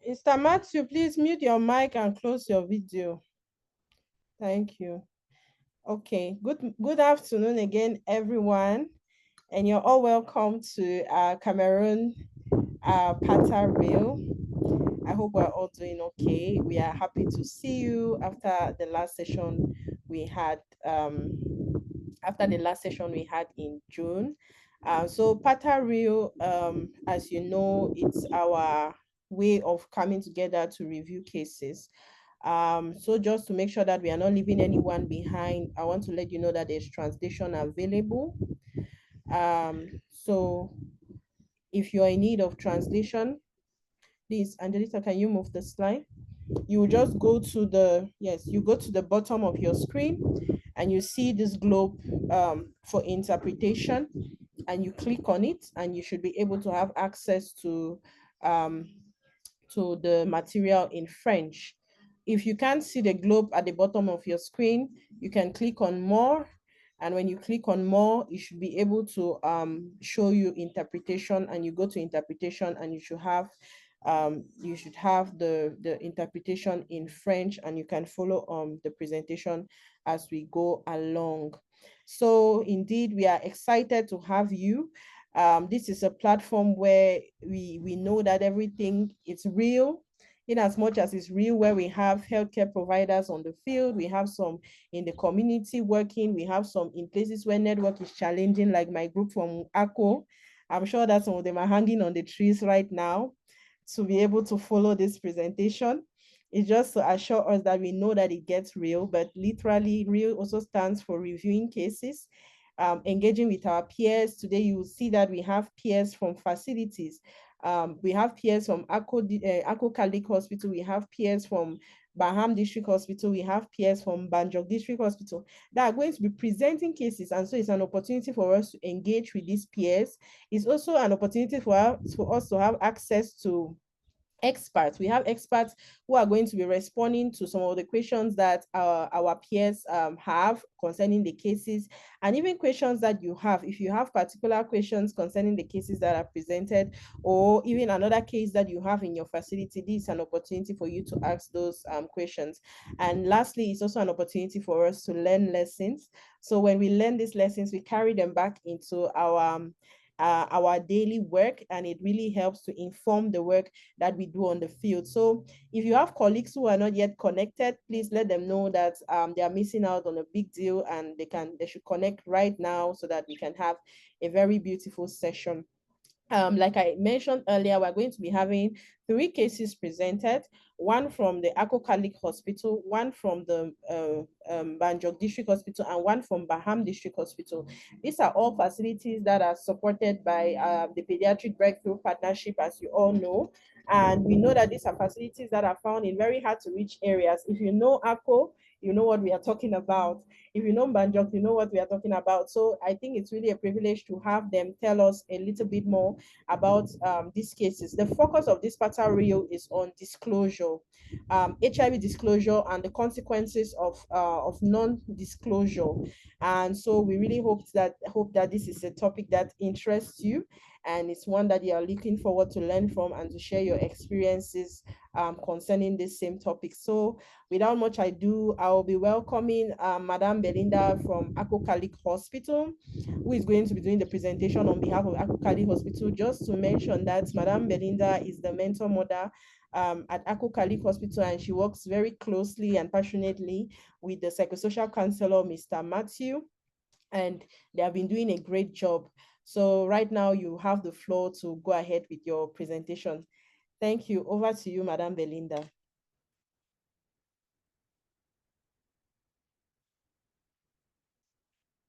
Mr. Matthew, please mute your mic and close your video. Thank you. Okay, good afternoon again, everyone. And you're all welcome to Cameroon Pata Rail. I hope we're all doing okay. We are happy to see you after the last session we had in June. So Pata Rail, as you know, it's our way of coming together to review cases. So just to make sure that we are not leaving anyone behind, I want to let you know that there's translation available. So if you're in need of translation, please, Angelita, can you move the slide? You just go to the bottom of your screen and you see this globe for interpretation, and you click on it and you should be able to have access to the material in French. If you can't see the globe at the bottom of your screen, you can click on more. And when you click on more, you should be able to show you interpretation, and you go to interpretation and you should have the interpretation in French, and you can follow the presentation as we go along. So indeed, we are excited to have you. This is a platform where we know that everything is real, in as much as it's real, where we have healthcare providers on the field, we have some in the community working, we have some in places where network is challenging, like my group from ACO. I'm sure that some of them are hanging on the trees right now to be able to follow this presentation. It's just to assure us that we know that it gets real, but literally real also stands for reviewing cases, engaging with our peers. Today, you will see that we have peers from facilities. We have peers from Ako Catholic Hospital. We have peers from Baham District Hospital. We have peers from Banjok District Hospital that are going to be presenting cases. And so it's an opportunity for us to engage with these peers. It's also an opportunity for us to have access to experts. We have experts who are going to be responding to some of the questions that our peers have concerning the cases, and even questions that you have. If you have particular questions concerning the cases that are presented, or even another case that you have in your facility, this is an opportunity for you to ask those questions. And lastly, it's also an opportunity for us to learn lessons. So when we learn these lessons, we carry them back into our daily work, and it really helps to inform the work that we do on the field. So if you have colleagues who are not yet connected, please let them know that they are missing out on a big deal, and they should connect right now so that we can have a very beautiful session. Like I mentioned earlier, we're going to be having 3 cases presented, one from the Akko Kalik Hospital, one from the Banjok District Hospital, and one from Baham District Hospital. These are all facilities that are supported by the Pediatric Breakthrough Partnership, as you all know. And we know that these are facilities that are found in very hard to reach areas. If you know Akko, you know what we are talking about. If you know Banjok, you know what we are talking about. So I think it's really a privilege to have them tell us a little bit more about these cases. The focus of this Pata Reel is on disclosure, HIV disclosure, and the consequences of non-disclosure. And so we really hope that this is a topic that interests you, and it's one that you are looking forward to learn from and to share your experiences concerning this same topic. So without much ado, I'll be welcoming Madame Belinda from Akko Kalik Hospital, who is going to be doing the presentation on behalf of Akko Kalik Hospital. Just to mention that Madame Belinda is the mentor mother at Akko Kalik Hospital, and she works very closely and passionately with the psychosocial counselor, Mr. Matthew, and they have been doing a great job. So right now you have the floor to go ahead with your presentation. Thank you. Over to you, Madame Belinda.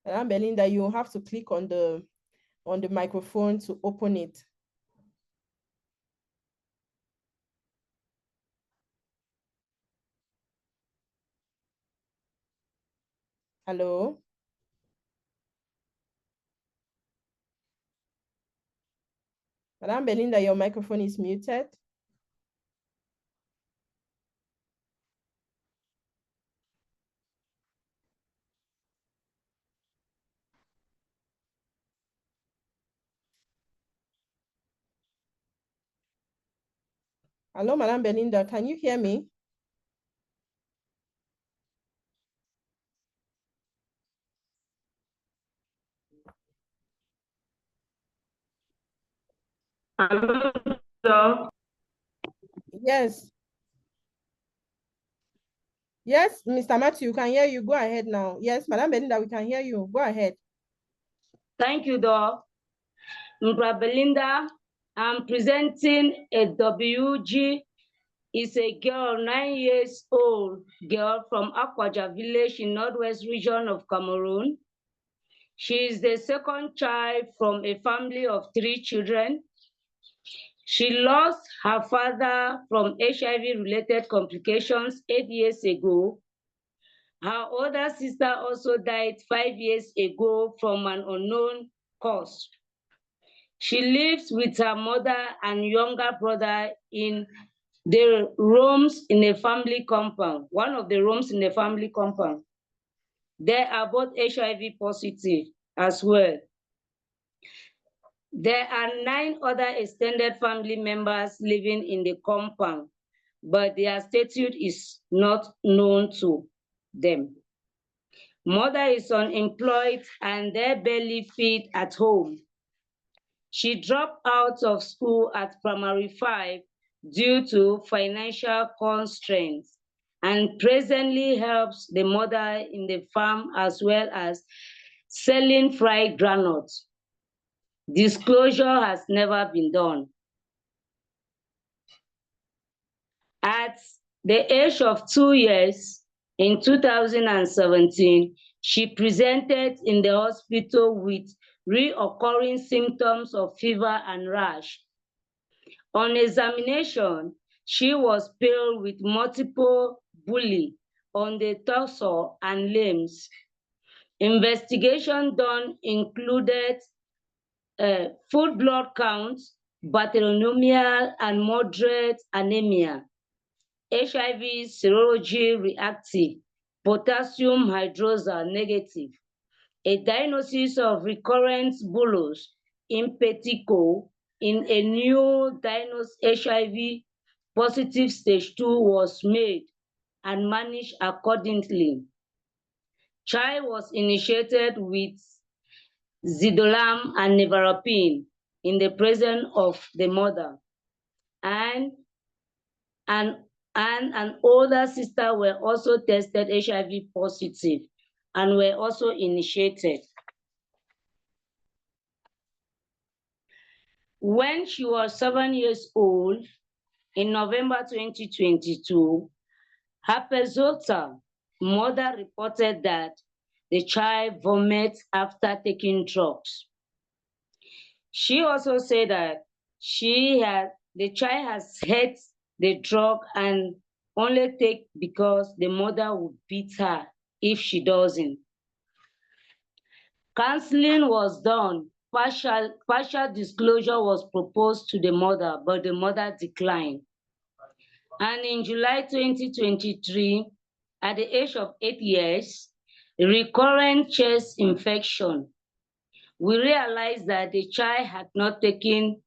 Madame Belinda, you have to click on the microphone to open it. Hello? Madame Belinda, your microphone is muted. Hello, Madame Belinda, can you hear me? Hello. Yes. Yes, Mr. Matthew, you can hear you. Go ahead now. Yes, Madame Belinda, we can hear you. Go ahead. Thank you, Doc. Ms. Belinda, I'm presenting a WG. It's a girl, 9 years old girl from Akwaja village in Northwest region of Cameroon. She is the second child from a family of 3 children. She lost her father from HIV-related complications 8 years ago. Her older sister also died 5 years ago from an unknown cause. She lives with her mother and younger brother in the rooms in a family compound, one of the rooms in the family compound. They are both HIV positive as well. There are 9 other extended family members living in the compound, but their status is not known to them. Mother is unemployed and they barely feed at home. She dropped out of school at primary 5 due to financial constraints and presently helps the mother in the farm as well as selling fried granules. Disclosure has never been done. At the age of 2 years, in 2017, she presented in the hospital with reoccurring symptoms of fever and rash. On examination, she was pale with multiple bully on the torso and limbs. Investigation done included full blood counts, bacteremia and moderate anemia, HIV serology reactive, potassium hydroxide negative, a diagnosis of recurrent bullous impetigo in a new diagnosed HIV positive stage 2 was made and managed accordingly. Child was initiated with Zidolam and Nevirapine in the presence of the mother, and an older sister were also tested HIV positive and were also initiated. When she was 7 years old, in November 2022, her Pezota mother reported that the child vomits after taking drugs. She also said that the child has had the drug and only take because the mother would beat her if she doesn't. Counseling was done. Partial disclosure was proposed to the mother, but the mother declined. And in July 2023, at the age of 8 years, recurrent chest infection, we realized that the child had not taken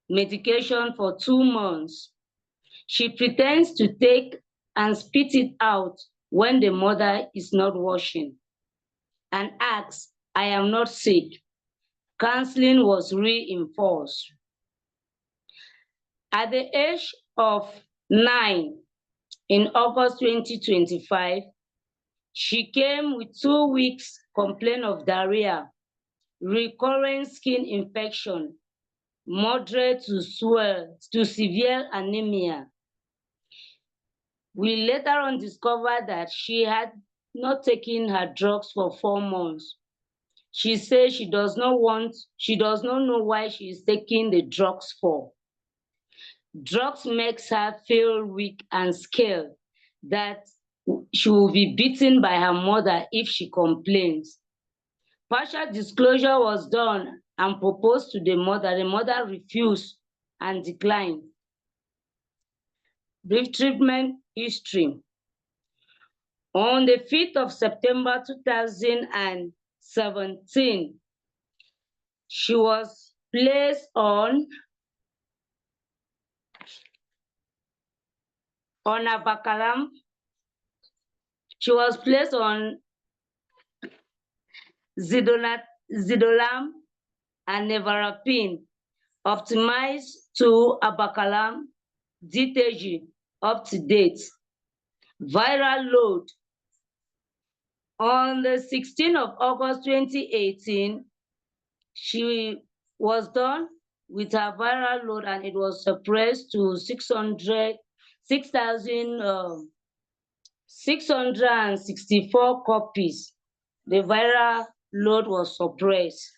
medication for 2 months. She pretends to take and spit it out when the mother is not washing and asks, "I am not sick." Counseling was reinforced. At the age of 9, in August 2025, she came with 2 weeks complaint of diarrhea, recurrent skin infection, moderate to severe anemia. We later on discovered that she had not taken her drugs for 4 months. She says she does not know why she is taking the drugs for. Drugs makes her feel weak and scared that she will be beaten by her mother if she complains. Partial disclosure was done and proposed to the mother. The mother refused and declined. Brief treatment history. On the 5th of September 2017, she was placed on Abacalam. She was placed on Zidolam and Nevarapine, optimized to Abacalam, DTG, up to date. Viral load. On the 16th of August 2018, she was done with her viral load and it was suppressed to 6,664 copies. The viral load was suppressed.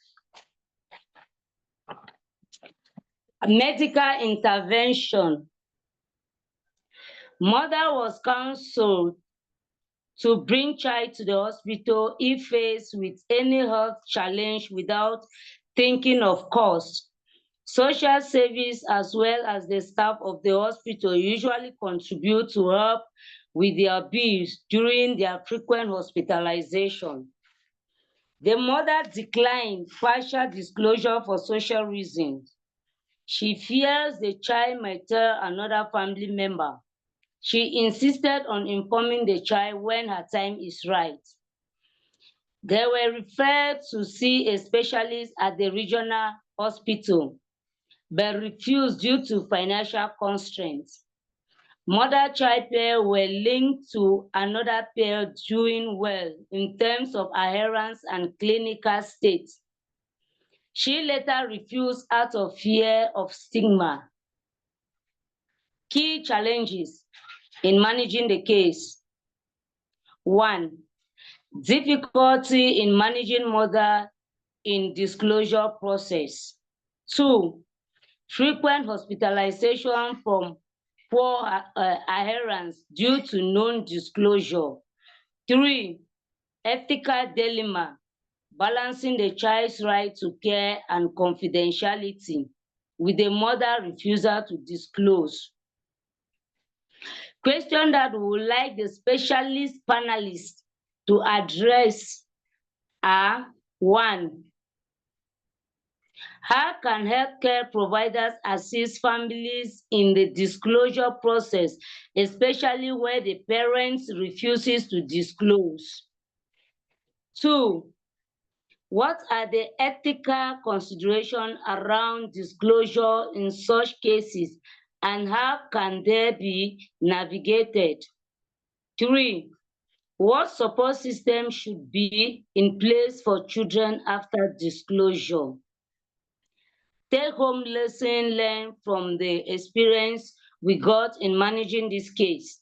Medical intervention. Mother was counseled to bring child to the hospital if faced with any health challenge without thinking of cost. Social service as well as the staff of the hospital usually contribute to help with their bills during their frequent hospitalization. The mother declined partial disclosure for social reasons. She fears the child might tell another family member. She insisted on informing the child when her time is right. They were referred to see a specialist at the regional hospital, but refused due to financial constraints. Mother-child pair were linked to another pair doing well in terms of adherence and clinical state. She later refused out of fear of stigma. Key challenges in managing the case. 1, difficulty in managing mother in disclosure process. 2, frequent hospitalization from poor adherence due to non-disclosure. 3, ethical dilemma, balancing the child's right to care and confidentiality with the mother refusal to disclose. Question that we would like the specialist panelists to address are: 1, how can healthcare providers assist families in the disclosure process, especially where the parents refuses to disclose? 2, what are the ethical considerations around disclosure in such cases, and how can they be navigated? 3, what support system should be in place for children after disclosure? take-home lesson learned from the experience we got in managing this case.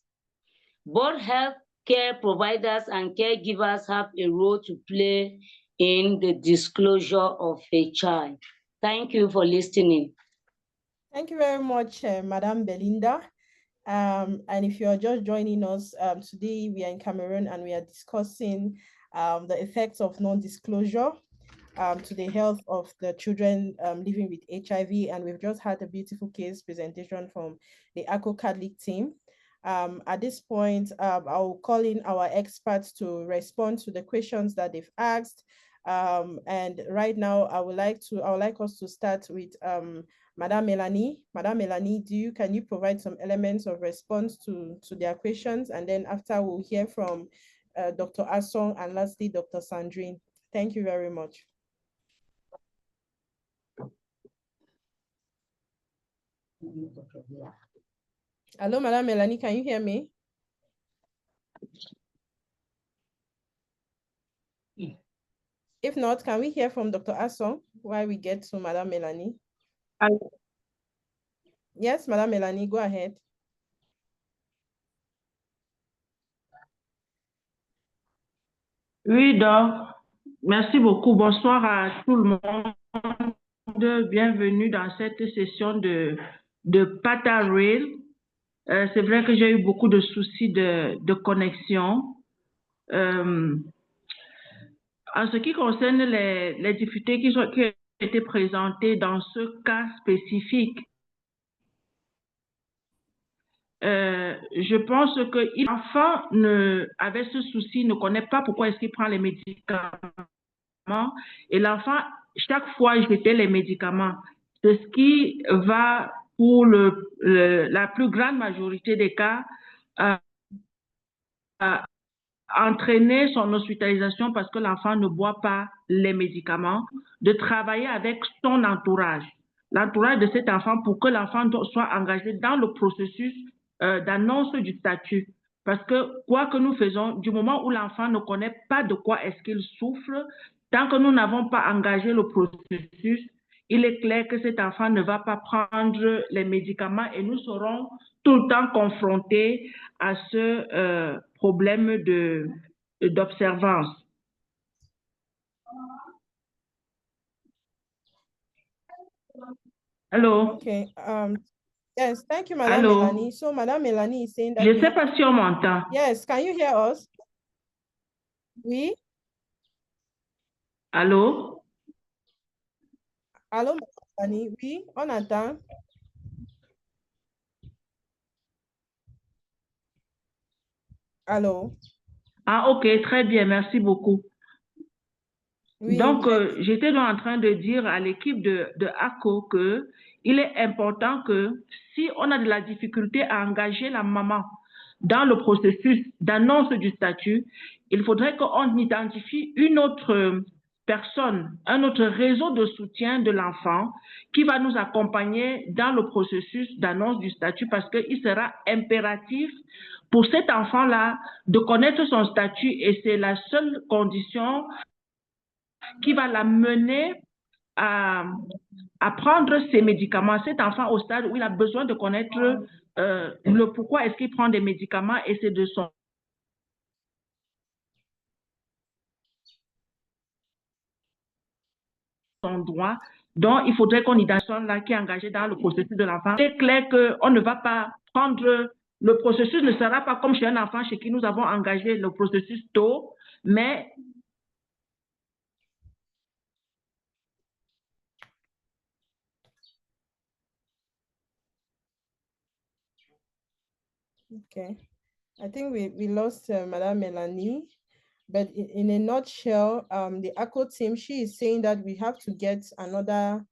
Both healthcare providers and caregivers have a role to play in the disclosure of a child. Thank you for listening. Thank you very much, Madam Belinda. And if you're just joining us, today we are in Cameroon and we are discussing the effects of non-disclosure to the health of the children living with HIV. And we've just had a beautiful case presentation from the ACO Catholic team. At this point, I'll call in our experts to respond to the questions that they've asked. And right now, I would like us to start with Madame Melanie. Madame Melanie, can you provide some elements of response to their questions? And then after, we'll hear from Dr. Assong and lastly, Dr. Sandrine. Thank you very much. Hello, Madame Melanie, can you hear me? If not, can we hear from Dr. Assong while we get to Madame Melanie? Yes, Madame Melanie, go ahead. Oui, donc, merci beaucoup. Bonsoir à tout le monde. Bienvenue dans cette session de Pata Rail. C'est vrai que j'ai eu beaucoup de soucis de connexion. En ce qui concerne les difficultés qui ont été présentées dans ce cas spécifique, je pense que l'enfant avec ce souci ne connaît pas pourquoi est-ce qu'il prend les médicaments et l'enfant, chaque fois, jetait les médicaments. C'est ce qui va, pour la plus grande majorité des cas, entraîner son hospitalisation parce que l'enfant ne boit pas les médicaments, de travailler avec son entourage, l'entourage de cet enfant pour que l'enfant soit engagé dans le processus d'annonce du statut. Parce que quoi que nous faisons, du moment où l'enfant ne connaît pas de quoi est-ce qu'il souffre, tant que nous n'avons pas engagé le processus, il est clair que cet enfant ne va pas prendre les médicaments et nous serons tout le temps confrontés à ce problème d'observance. Hello? Okay. Yes, thank you, Madame Melanie. So Madame Melanie is saying that... Je ne sais pas si on m'entend. Yes, can you hear us? Oui? Allô? Allô, Madame Melanie? Oui, on entend. Allô? Ah, ok, très bien, merci beaucoup. Oui, donc, j'étais en train de dire à l'équipe de ACO qu'il est important que si on a de la difficulté à engager la maman dans le processus d'annonce du statut, il faudrait qu'on identifie une autre personne, un autre réseau de soutien de l'enfant qui va nous accompagner dans le processus d'annonce du statut parce qu'il sera impératif pour cet enfant-là de connaître son statut et c'est la seule condition qui va la mener à prendre ses médicaments. Cet enfant au stade où il a besoin de connaître le pourquoi est-ce qu'il prend des médicaments et c'est de son droit. Donc, il faudrait qu'on identifie là qui est engagé dans le processus de l'enfant. C'est clair qu'on ne va pas prendre, le processus ne sera pas comme chez un enfant chez qui nous avons engagé le processus tôt, mais okay. I think we lost Madame Melanie, but in a nutshell, the ACO team, she is saying that we have to get another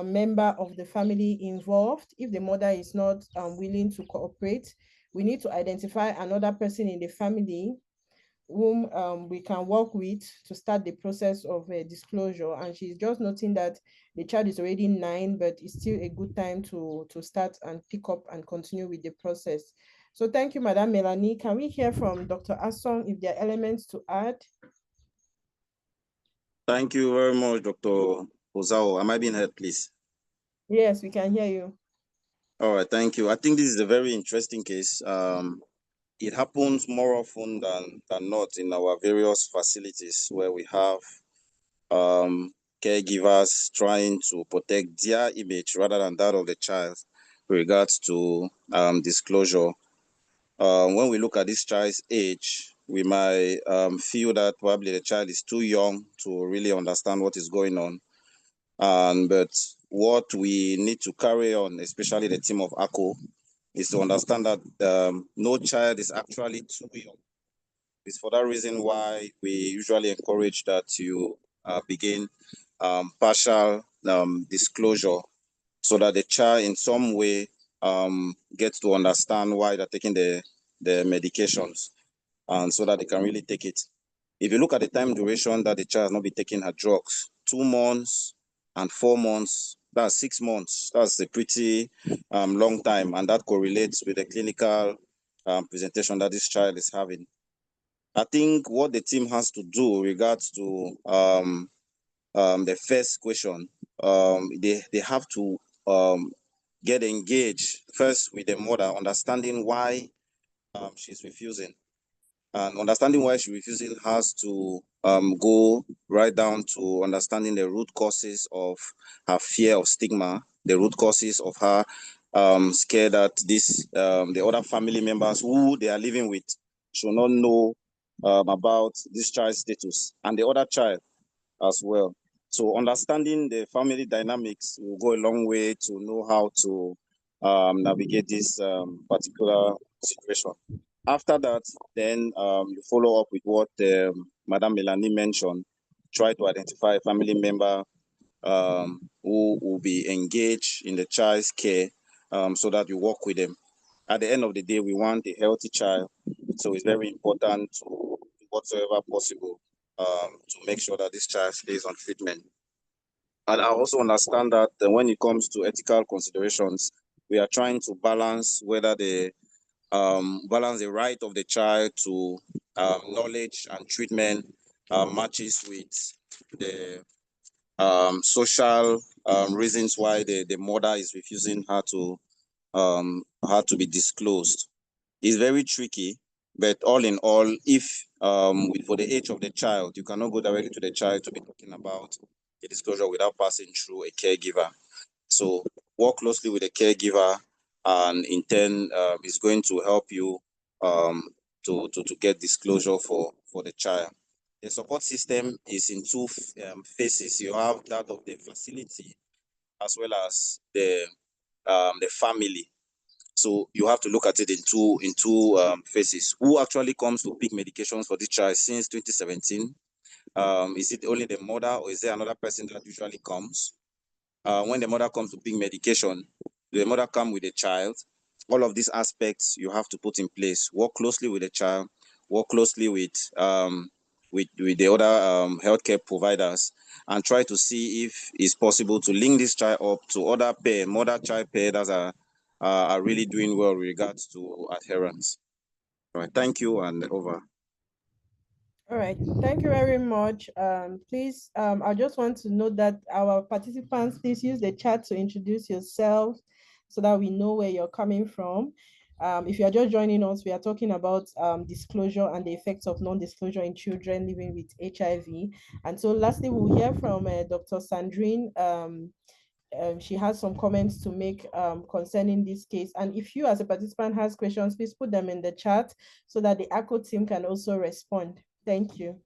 member of the family involved. If the mother is not willing to cooperate, we need to identify another person in the family whom we can work with to start the process of disclosure. And she's just noting that the child is already 9, but it's still a good time to start and pick up and continue with the process. So thank you, Madame Melanie. Can we hear from Dr. Assong if there are elements to add? Thank you very much, Dr. Ozao. Am I being heard, please? Yes, we can hear you. All right, thank you. I think this is a very interesting case. It happens more often than not in our various facilities where we have caregivers trying to protect their image rather than that of the child with regards to disclosure. When we look at this child's age, we might feel that probably the child is too young to really understand what is going on. But what we need to carry on, especially the team of ACO, is to understand that no child is actually too young. It's for that reason why we usually encourage that you begin partial disclosure so that the child in some way gets to understand why they're taking the medications, and so that they can really take it. If you look at the time duration that the child has not been taking her drugs, 2 months and 4 months, that's 6 months. That's a pretty long time, and that correlates with the clinical presentation that this child is having. I think what the team has to do regards to the first question, they have to get engaged first with the mother, understanding why she's refusing. And understanding why she's refusing has to go right down to understanding the root causes of her fear of stigma, the root causes of her scared that the other family members who they are living with should not know about this child's status and the other child as well. So understanding the family dynamics will go a long way to know how to navigate this particular situation. After that, then you follow up with what Madam Melanie mentioned. Try to identify a family member who will be engaged in the child's care so that you work with them. At the end of the day, we want a healthy child. So it's very important to do whatsoever possible to make sure that this child stays on treatment. And I also understand that when it comes to ethical considerations, we are trying to balance whether the right of the child to knowledge and treatment matches with the social reasons why the mother is refusing her to be disclosed. It's very tricky, but all in all, if for the age of the child, you cannot go directly to the child to be talking about the disclosure without passing through a caregiver. So work closely with a caregiver, and in turn is going to help you to get disclosure for the child. The support system is in two phases. You have that of the facility as well as the family. So you have to look at it in two phases. Who actually comes to pick medications for this child since 2017? Is it only the mother, or is there another person that usually comes? When the mother comes to pick medication, the mother comes with the child. All of these aspects you have to put in place. Work closely with the child. Work closely with the other healthcare providers, and try to see if it's possible to link this child up to other mother-child pair that are really doing well with regards to adherence. All right, thank you, and over. All right, thank you very much. Please, I just want to note that our participants, please use the chat to introduce yourselves so that we know where you're coming from. If you are just joining us, we are talking about disclosure and the effects of non-disclosure in children living with HIV. And so lastly, we'll hear from Dr. Sandrine. She has some comments to make concerning this case. And if you as a participant has questions, please put them in the chat so that the ACO team can also respond. Thank you.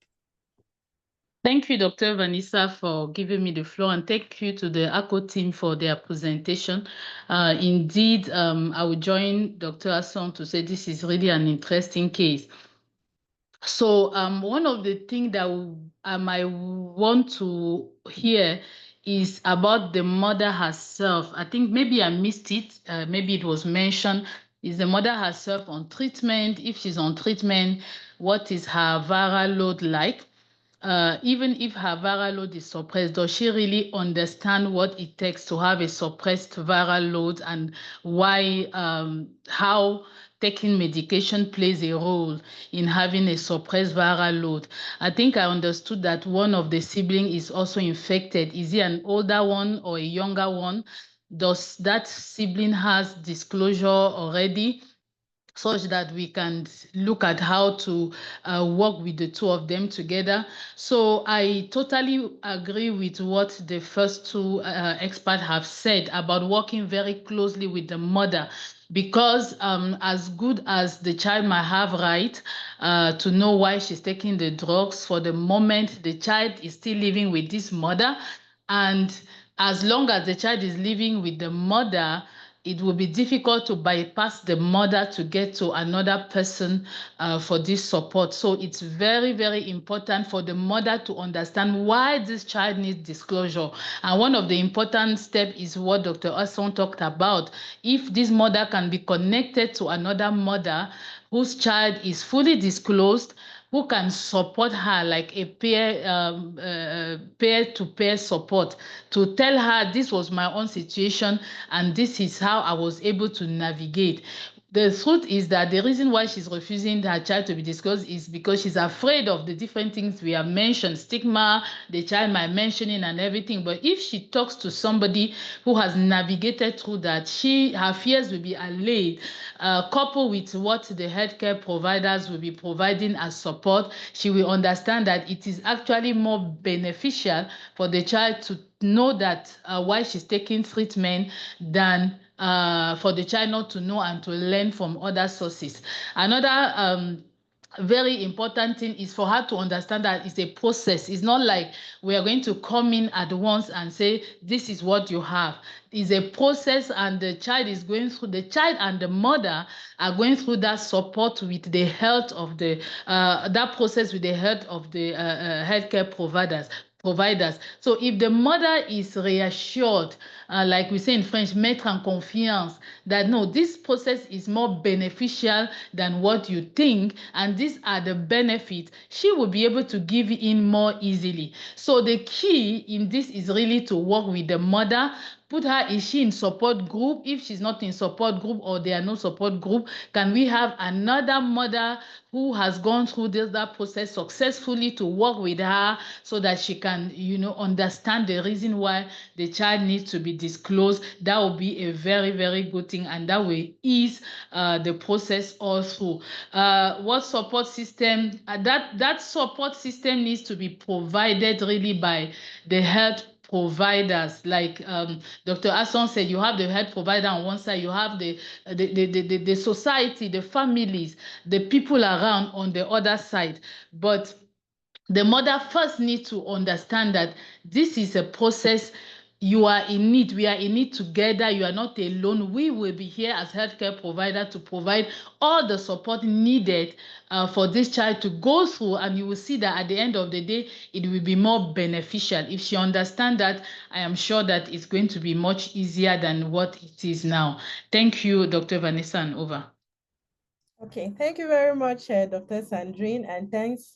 Thank you, Dr. Vanessa, for giving me the floor, and thank you to the ACO team for their presentation. Indeed, I will join Dr. Asson to say this is really an interesting case. So one of the things that I might want to hear is about the mother herself. I think maybe I missed it. Maybe it was mentioned. Is the mother herself on treatment? If she's on treatment, what is her viral load like? Even if her viral load is suppressed, does she really understand what it takes to have a suppressed viral load, and why, how taking medication plays a role in having a suppressed viral load? I think I understood that one of the siblings is also infected. Is he an older one or a younger one? does that sibling has disclosure already, such that we can look at how to work with the two of them together. So I totally agree with what the first two experts have said about working very closely with the mother, because as good as the child might have right to know why she's taking the drugs, for the moment the child is still living with this mother, and as long as the child is living with the mother, it will be difficult to bypass the mother to get to another person for this support. So it's very, very important for the mother to understand why this child needs disclosure. And one of the important steps is what Dr. Osson talked about. If this mother can be connected to another mother whose child is fully disclosed, who can support her like a peer-to-peer support, to tell her this was my own situation and this is how I was able to navigate. The truth is that the reason why she's refusing her child to be disclosed is because she's afraid of the different things we have mentioned, stigma, the child might mentioning and everything. But if she talks to somebody who has navigated through that, her fears will be allayed, coupled with what the healthcare providers will be providing as support. She will understand that it is actually more beneficial for the child to know that why she's taking treatment than for the child not to know and to learn from other sources. Another very important thing is for her to understand that it's a process. It's not like we are going to come in at once and say, this is what you have. It's a process, and the child is going through, the child and the mother are going through that support with the health of the, that process with the health of the healthcare providers. So if the mother is reassured, like we say in French, mettre en confiance, that no, this process is more beneficial than what you think, and these are the benefits, she will be able to give in more easily. So the key in this is really to work with the mother. Put her, is she in support group? If she's not in support group or there are no support group, can we have another mother who has gone through that process successfully to work with her so that she can, understand the reason why the child needs to be disclosed? That will be a very, very good thing, and that will ease the process all through. What support system? That support system needs to be provided really by the health providers. Like Dr. Asson said, you have the health provider on one side, you have the society, the families, the people around on the other side. But the mother first needs to understand that this is a process. You are in need. We are in need together. You are not alone. We will be here as healthcare provider to provide all the support needed for this child to go through. And you will see that at the end of the day, it will be more beneficial. If she understands that, I am sure that it's going to be much easier than what it is now. Thank you, Dr. Vanessa, and over. Okay, thank you very much, Dr. Sandrine, and thanks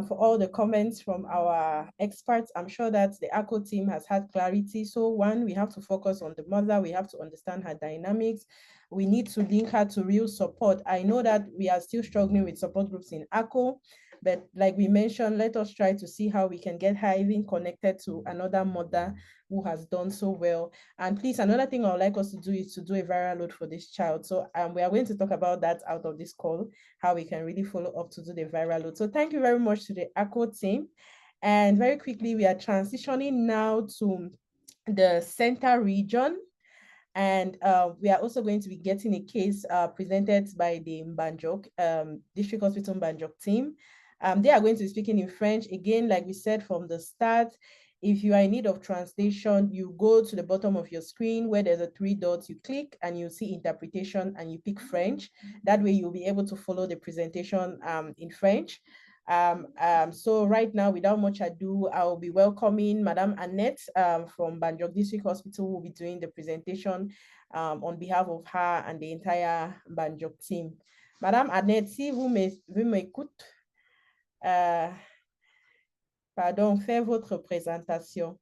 for all the comments from our experts. I'm sure that the ACO team has had clarity. So one, we have to focus on the mother. We have to understand her dynamics. We need to link her to real support. I know that we are still struggling with support groups in ACO, but like we mentioned, let us try to see how we can get her even connected to another mother who has done so well. And please, another thing I would like us to do is to do a viral load for this child. So we are going to talk about that out of this call, how we can really follow up to do the viral load. So thank you very much to the ACO team. And very quickly, we are transitioning now to the center region. And we are also going to be getting a case presented by the Mbanjok, District Hospital Mbanjok team. They are going to be speaking in French. Again, like we said from the start, if you are in need of translation, you go to the bottom of your screen where there's a 3 dots, you click and you see interpretation and you pick French. That way you'll be able to follow the presentation in French. So right now, without much ado, I'll be welcoming Madame Annette from Mbanjok District Hospital, who will be doing the presentation on behalf of her and the entire Mbanjok team. Madame Annette, si vous m'écoutez, pardon, faites votre présentation.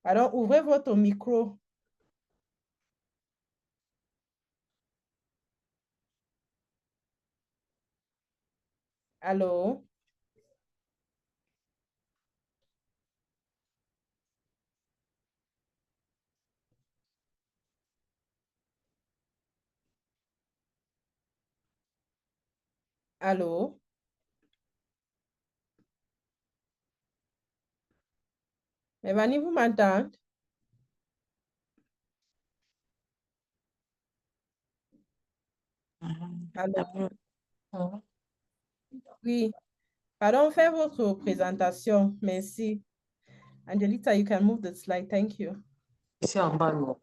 Pardon, ouvrez votre micro. Allô? Allô? Mélanie, vous m'entendez? Allô? Oui. Pardon, faites votre présentation. Merci. Angelita, you can move the slide. Thank you. Ici en bas, non.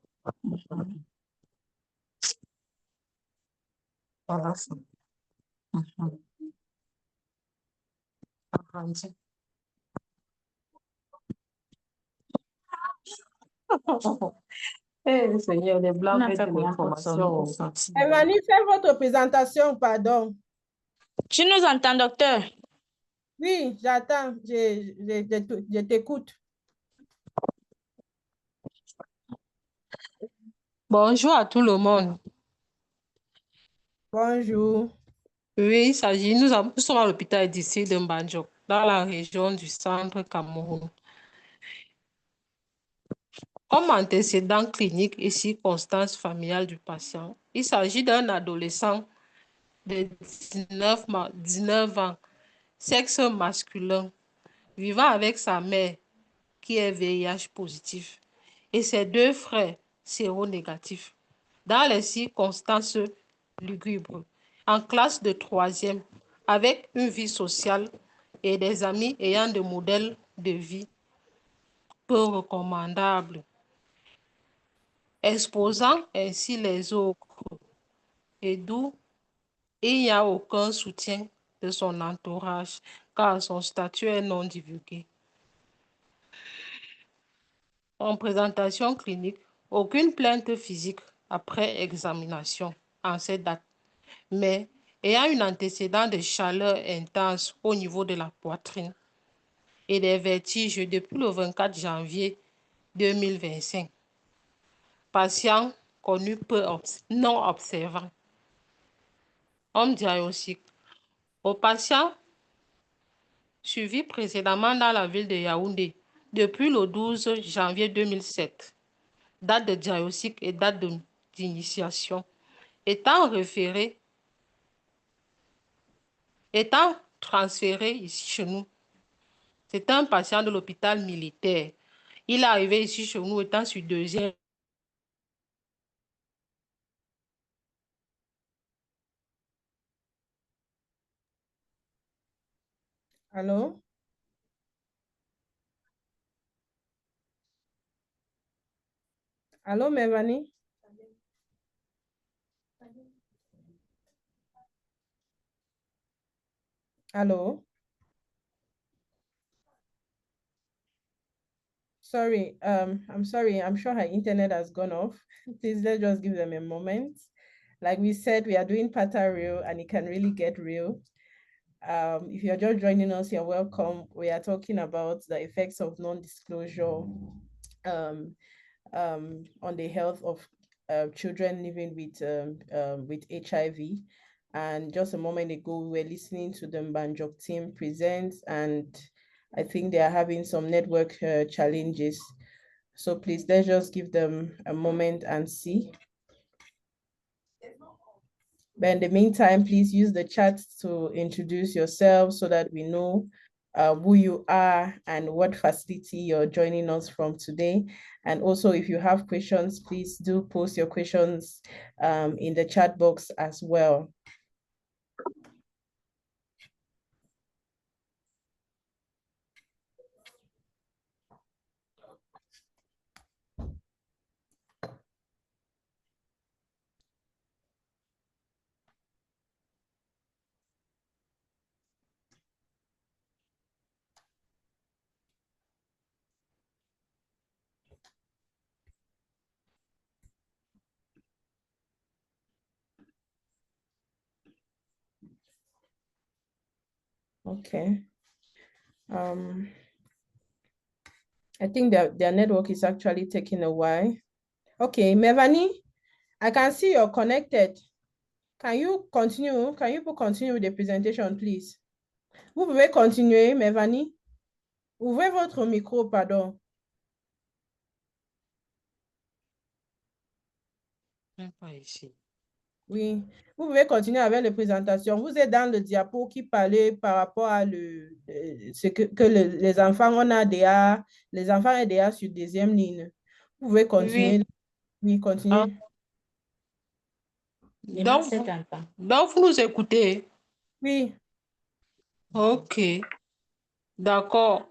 Voilà. Arrangé. Eh, Seigneur, les blancs On a mettent fait de comment pour l'information. Mélanie, faites votre présentation, pardon. Tu nous entends, docteur? Oui, j'attends. Je t'écoute. Bonjour à tout le monde. Bonjour. Oui, il s'agit, nous sommes à l'hôpital d'ici de Mbandjok, dans la région du centre Cameroun. Comme antécédent clinique et circonstances familiales du patient, il s'agit d'un adolescent de 19 ans, sexe masculin, vivant avec sa mère qui est VIH positif et ses 2 frères séronégatifs. Dans les circonstances lugubres, en classe de 3e, avec une vie sociale et des amis ayant des modèles de vie peu recommandables, exposant ainsi les autres, et d'où il n'y a aucun soutien de son entourage, car son statut est non divulgué. En présentation clinique, aucune plainte physique après examination en cette date, mais ayant un antécédent de chaleur intense au niveau de la poitrine et des vertiges depuis le 24 janvier 2025. Patient connu peu non observant. Homme diagnostic. Au patient suivi précédemment dans la ville de Yaoundé depuis le 12 janvier 2007. Date de diagnostic et date d'initiation. Étant transféré ici chez nous. C'est un patient de l'hôpital militaire. Il est arrivé ici chez nous étant sur 2e. Allô? Allô, Mélanie? Allô? Sorry, I'm sorry. I'm sure her internet has gone off. Please, let's just give them a moment. Like we said, we are doing Pata Real and it can really get real. If you're just joining us, you're welcome. We are talking about the effects of non-disclosure on the health of children living with HIV. And just a moment ago, we were listening to the Mbandjok team present, and I think they are having some network challenges. So please, let's just give them a moment and see. But in the meantime, please use the chat to introduce yourself so that we know who you are and what facility you're joining us from today. And also, if you have questions, please do post your questions in the chat box as well. Okay. I think their network is actually taking a while. Okay, Mevani, I can see you're connected. Can you continue? Can you continue with the presentation, please? Vous pouvez continuer, Mevani. Ouvrez votre micro, pardon. Même pas ici. Oui, vous pouvez continuer avec les présentations. Vous êtes dans le diapo qui parlait par rapport à ce que les enfants, on a les enfants EDA sur deuxième ligne. Vous pouvez continuer. Oui. Oui, continuez. Donc, vous nous écoutez? Oui. Ok, d'accord.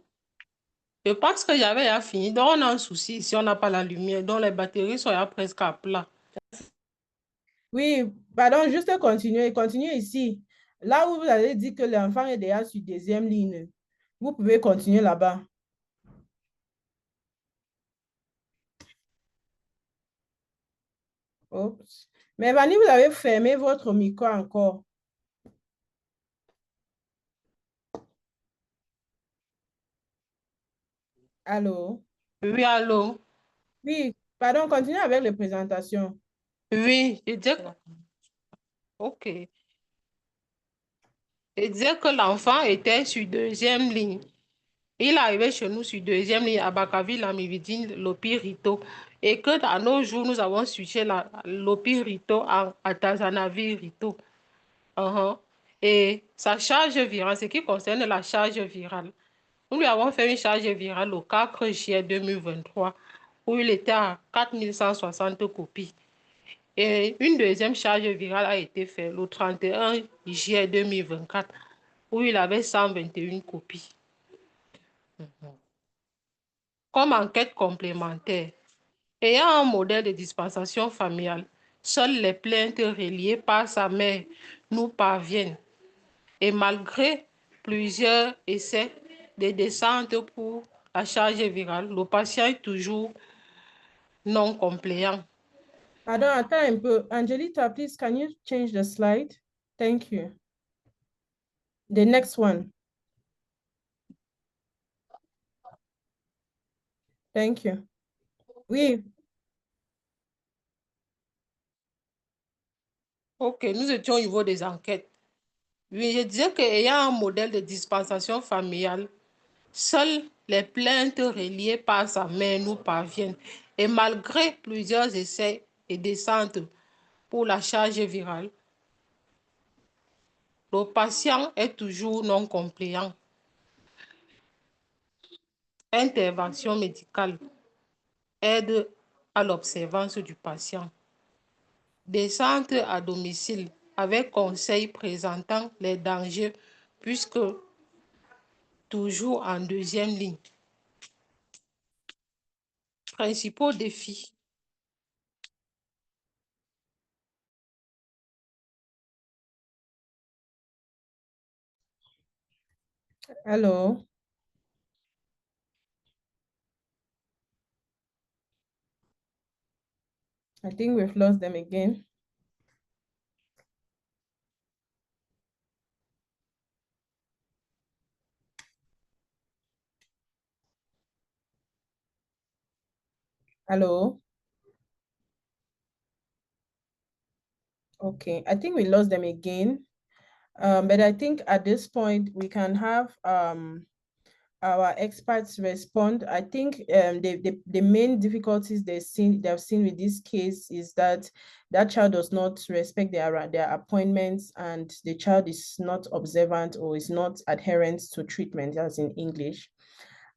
Je pense que j'avais déjà fini. Donc, on a un souci si on n'a pas la lumière. Donc, les batteries sont déjà presque à plat. Oui, pardon, juste continuer. Continuez ici. Là où vous avez dit que l'enfant est déjà sur deuxième ligne, vous pouvez continuer là-bas. Oups. Mais Vanny, vous avez fermé votre micro encore. Allô? Oui, allô? Oui, pardon, continuez avec les présentations. Oui, je disais que... Ok. Je disais que l'enfant était sur deuxième ligne. Il arrivait chez nous sur deuxième ligne à Bakavi, la Mividine, Lopirito. Et que dans nos jours, nous avons switché Lopirito à Tazanavi Rito. Et sa charge virale, ce qui concerne la charge virale, nous lui avons fait une charge virale au 4 juillet 2023 où il était à 4160 copies. Et une deuxième charge virale a été faite le 31 juillet 2024 où il avait 121 copies. Comme enquête complémentaire, ayant un modèle de dispensation familiale, seules les plaintes reliées par sa mère nous parviennent. Et malgré plusieurs essais de descente pour la charge virale, le patient est toujours non compliant. Pardon, attends un peu. Angelita, please, can you change the slide? Thank you. The next one. Thank you. Oui. Ok, nous étions au niveau des enquêtes. Oui, je disais qu'ayant un modèle de dispensation familiale, seules les plaintes reliées par sa mère nous parviennent. Et malgré plusieurs essais et descentes pour la charge virale, le patient est toujours non compliant. Intervention médicale, aide à l'observance du patient. Descente à domicile avec conseil présentant les dangers puisque toujours en deuxième ligne. Principaux défis. Hello. I think we've lost them again. Hello. Okay, I think we lost them again. But I think at this point we can have our experts respond. I think the main difficulties they've seen with this case is that child does not respect their appointments, and the child is not observant or is not adherent to treatment, as in English.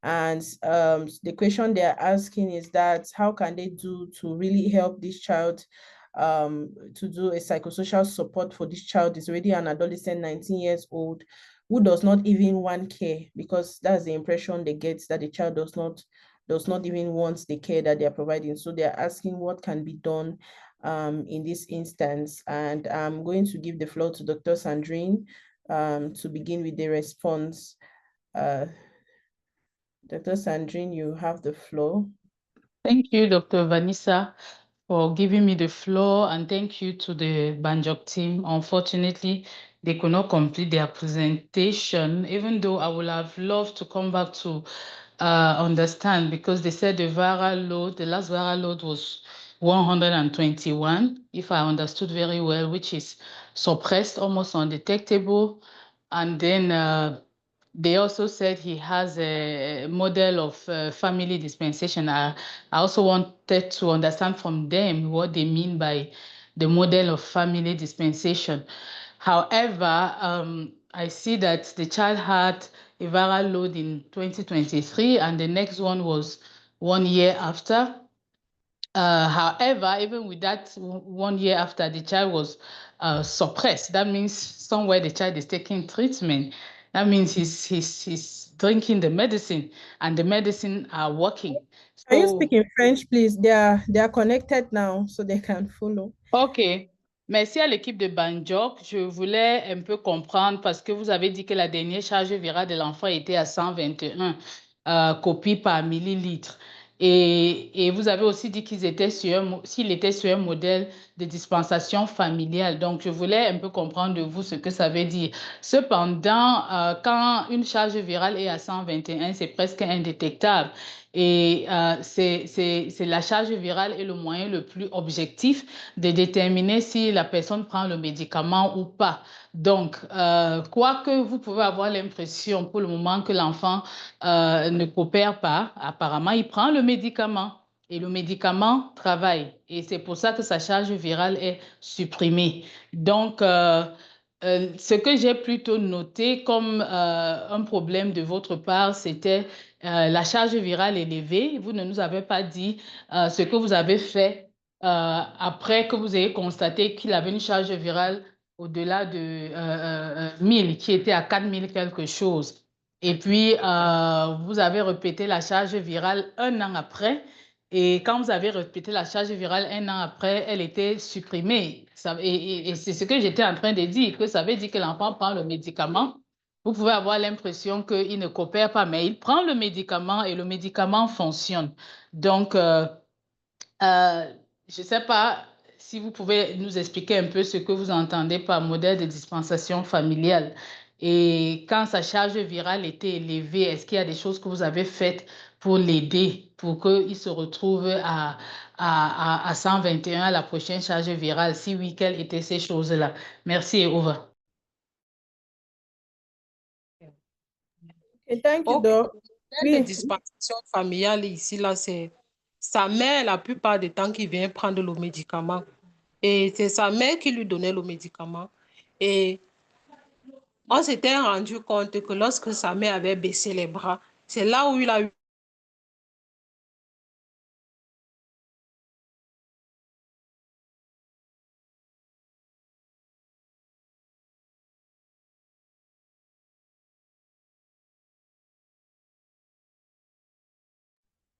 And the question they're asking is that how can they do to really help this child to do a psychosocial support for this child? Is already an adolescent, 19 years old, who does not even want care, because that's the impression they get, that the child does not even want the care that they're providing. So they're asking what can be done in this instance. And I'm going to give the floor to Dr. Sandrine to begin with the response. Dr. Sandrine, you have the floor. Thank you, Dr. Vanessa, for giving me the floor, and thank you to the Banjok team. Unfortunately, they could not complete their presentation, even though I would have loved to come back to understand, because they said the viral load, the last viral load was 121, if I understood very well, which is suppressed, almost undetectable. And then they also said he has a model of family dispensation. I also wanted to understand from them what they mean by the model of family dispensation. However, I see that the child had a viral load in 2023, and the next one was 1 year after. However, even with that 1 year after, the child was suppressed. That means somewhere the child is taking treatment. That means he's drinking the medicine, and the medicine are working. Can you speak in French, please? They are connected now, so they can follow. OK. Merci à l'équipe de Banjok. Je voulais un peu comprendre parce que vous avez dit que la dernière charge virale de l'enfant était à 121 copies par millilitre. Et vous avez aussi dit s'il était sur un modèle de dispensation familiale. Donc, je voulais un peu comprendre de vous ce que ça veut dire. Cependant, quand une charge virale est à 121, c'est presque indétectable. Et c'est la charge virale est le moyen le plus objectif de déterminer si la personne prend le médicament ou pas. Donc, quoique vous pouvez avoir l'impression pour le moment que l'enfant ne coopère pas, apparemment, il prend le médicament et le médicament travaille. Et c'est pour ça que sa charge virale est supprimée. Donc, ce que j'ai plutôt noté comme un problème de votre part, c'était la charge virale élevée. Vous ne nous avez pas dit ce que vous avez fait après que vous ayez constaté qu'il avait une charge virale au-delà de 1000, qui était à 4000 quelque chose. Et puis, vous avez répété la charge virale 1 an après. Et quand vous avez répété la charge virale 1 an après, elle était supprimée. Et c'est ce que j'étais en train de dire, que ça veut dire que l'enfant prend le médicament. Vous pouvez avoir l'impression qu'il ne coopère pas, mais il prend le médicament et le médicament fonctionne. Donc, je ne sais pas si vous pouvez nous expliquer un peu ce que vous entendez par modèle de dispensation familiale. Et quand sa charge virale était élevée, est-ce qu'il y a des choses que vous avez faites pour l'aider, pour qu'il se retrouve à 121 à la prochaine charge virale? Si oui, quelles étaient ces choses-là? Merci et over. Okay, thank you, Okay. Doc. La dispensation familiale ici, là, c'est sa mère la plupart du temps qui vient prendre le médicament. Et c'est sa mère qui lui donnait le médicament. Et on s'était rendu compte que lorsque sa mère avait baissé les bras, c'est là où il a eu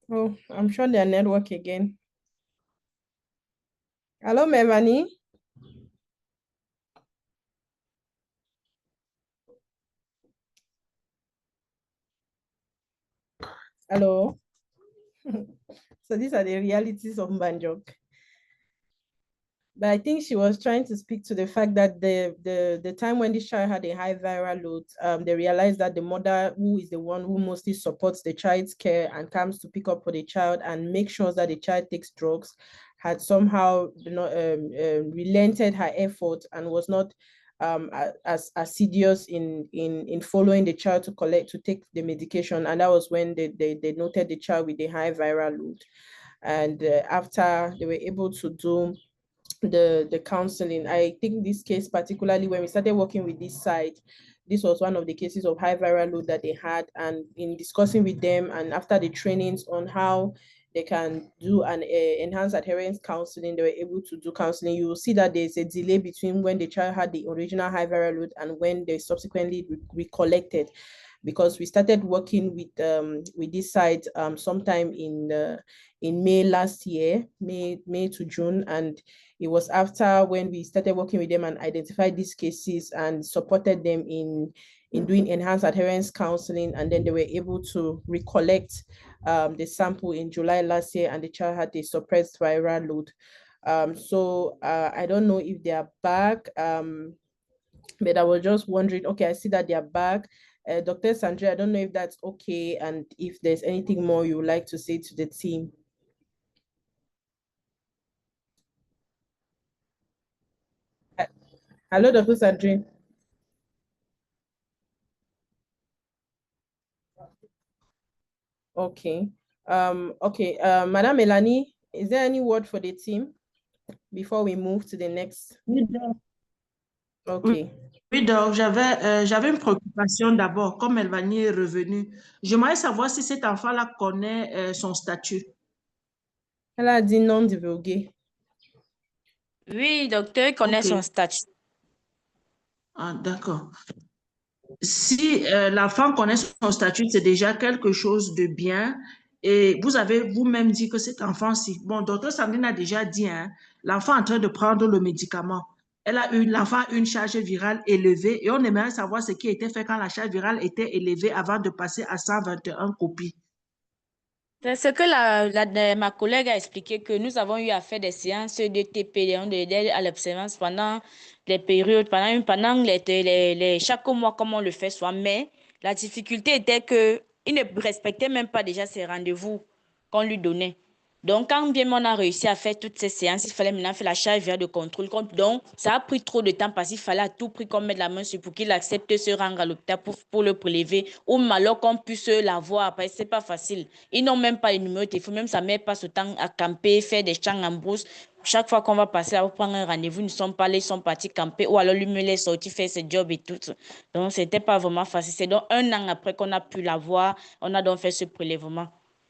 Oh, I'm sure their network again. Hello, Mevani. Hello. So these are the realities of Banjok. But I think she was trying to speak to the fact that the time when this child had a high viral load, they realized that the mother, who is the one who mostly supports the child's care and comes to pick up for the child and make sure that the child takes drugs, had somehow relented her effort and was not as assiduous in following the child to take the medication. And that was when they noted the child with a high viral load. And after they were able to do the counseling, I think this case, particularly when we started working with this site, this was one of the cases of high viral load that they had. And in discussing with them and after the trainings on how they can do an enhanced adherence counseling, they were able to do counseling. You will see that there's a delay between when the child had the original high viral load and when they subsequently recollected, because we started working with this site sometime in May last year, May to June, and it was after when we started working with them and identified these cases and supported them in doing enhanced adherence counseling, and then they were able to recollect the sample in July last year, and the child had a suppressed viral load. So I don't know if they are back, but I was just wondering, okay, I see that they are back. Dr. Sandra, I don't know if that's okay, and if there's anything more you would like to say to the team. Hello, Dr. Sandrine. Okay. Okay. Madam Melanie, is there any word for the team? before we move to the next? Okay. Oui, donc j'avais une préoccupation d'abord, comme Elvanie est revenue. J'aimerais savoir si cet enfant-là connaît son statut. Elle a dit non divulgué. Oui, docteur connaît son statut. Ah, d'accord. Si l'enfant connaît son statut, c'est déjà quelque chose de bien. Et vous avez vous-même dit que cet enfant-ci, bon, docteur Sandrine a déjà dit, hein, l'enfant est en train de prendre le médicament. L'enfant a une charge virale élevée et on aimerait savoir ce qui a été fait quand la charge virale était élevée avant de passer à 121 copies. C'est ce que ma collègue a expliqué, que nous avons eu à faire des séances de TP, à l'observance pendant les périodes, chaque mois comme on le fait soit. Mais la difficulté était qu'il ne respectait même pas déjà ces rendez-vous qu'on lui donnait. Donc, quand bien on a réussi à faire toutes ces séances, il fallait maintenant faire la charge virale de contrôle. Donc, ça a pris trop de temps parce qu'il fallait à tout prix qu'on mette la main sur pour qu'il accepte de se rendre à l'hôpital pour le prélever ou alors qu'on puisse l'avoir. Parce que c'est pas facile. Ils n'ont même pas les numéros de téléphone. Même sa mère passe au temps à camper, faire des chants en brousse. Chaque fois qu'on va passer à prendre un rendez-vous, ils ne sont pas là, ils sont partis camper ou alors lui me laisse sortir faire ses jobs et tout. Donc, c'était pas vraiment facile. C'est donc 1 an après qu'on a pu l'avoir, on a donc fait ce prélèvement.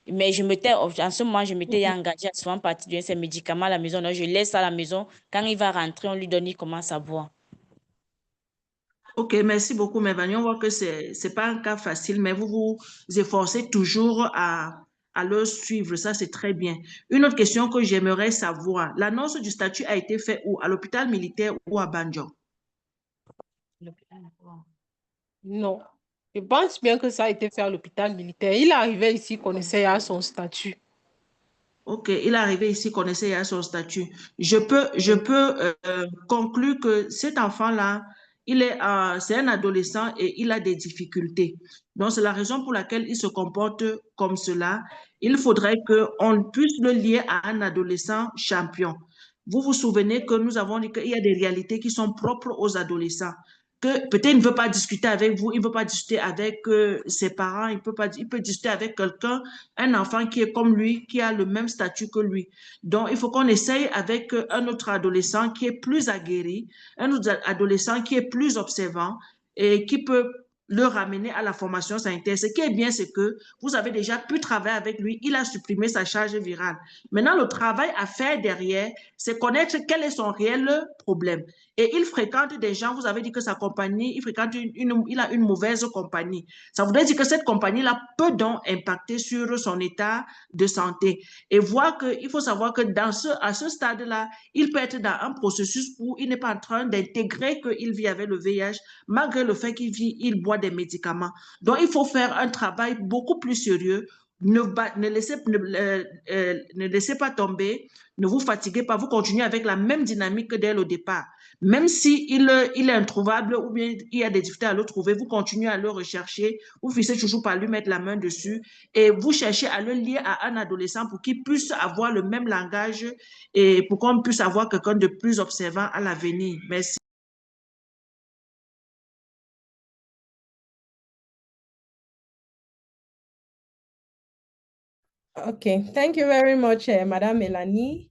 Mais en ce moment, je m'étais engagée à souvent partir de ses médicaments à la maison. Donc, je laisse à la maison. Quand il va rentrer, on lui donne, il commence à boire. Ok, merci beaucoup, Mélanie. On voit que c'est pas un cas facile, mais vous vous efforcez toujours à le suivre. Ça, c'est très bien. Une autre question que j'aimerais savoir. L'annonce du statut a été faite où? À l'hôpital militaire ou à Banjo? Non. Je pense bien que ça a été fait à l'hôpital militaire. Il est arrivé ici, il connaissait à son statut. Ok, il est arrivé ici, connaissait à son statut. Je peux conclure que cet enfant-là, c'est un adolescent et il a des difficultés. Donc, c'est la raison pour laquelle il se comporte comme cela. Il faudrait qu'on puisse le lier à un adolescent champion. Vous vous souvenez que nous avons dit qu'il y a des réalités qui sont propres aux adolescents. Que peut-être il ne veut pas discuter avec vous, il ne veut pas discuter avec ses parents, il peut discuter avec quelqu'un, un enfant qui est comme lui, qui a le même statut que lui. Donc, il faut qu'on essaye avec un autre adolescent qui est plus aguerri, un autre adolescent qui est plus observant et qui peut le ramener à la formation sanitaire. Ce qui est bien, c'est que vous avez déjà pu travailler avec lui, il a supprimé sa charge virale. Maintenant, le travail à faire derrière, c'est connaître quel est son réel problème. Et il fréquente des gens, vous avez dit que sa compagnie, il a une mauvaise compagnie. Ça voudrait dire que cette compagnie-là peut donc impacter sur son état de santé. Et voir qu'il faut savoir que à ce stade-là, il peut être dans un processus où il n'est pas en train d'intégrer qu'il vit avec le VIH, malgré le fait il boit des médicaments. Donc, il faut faire un travail beaucoup plus sérieux. Ne laissez pas tomber, ne vous fatiguez pas, vous continuez avec la même dynamique que dès le départ. Même s'il est introuvable ou bien il y a des difficultés à le trouver, vous continuez à le rechercher, vous finissez toujours par lui mettre la main dessus et vous cherchez à le lier à un adolescent pour qu'il puisse avoir le même langage et pour qu'on puisse avoir quelqu'un de plus observant à l'avenir. Merci. Okay, thank you very much, Madam Melanie.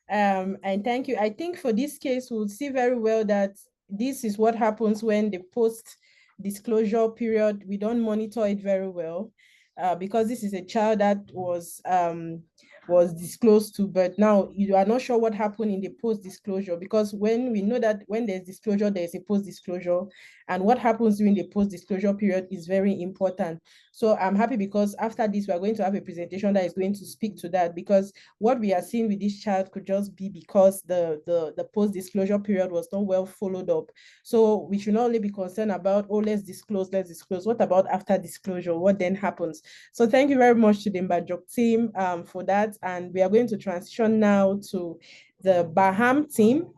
And thank you. I think for this case, we'll see very well that this is what happens when the post-disclosure period, we don't monitor it very well because this is a child that was disclosed to, but now you are not sure what happened in the post-disclosure, because when we know that when there's disclosure, there's a post-disclosure, and what happens during the post-disclosure period is very important. So I'm happy because after this, we're going to have a presentation that is going to speak to that, because what we are seeing with this child could just be because the post-disclosure period was not well followed up. So we should not only be concerned about, oh, let's disclose. What about after disclosure? What then happens? So thank you very much to the Mbajok team for that. And we are going to transition now to the Baham team.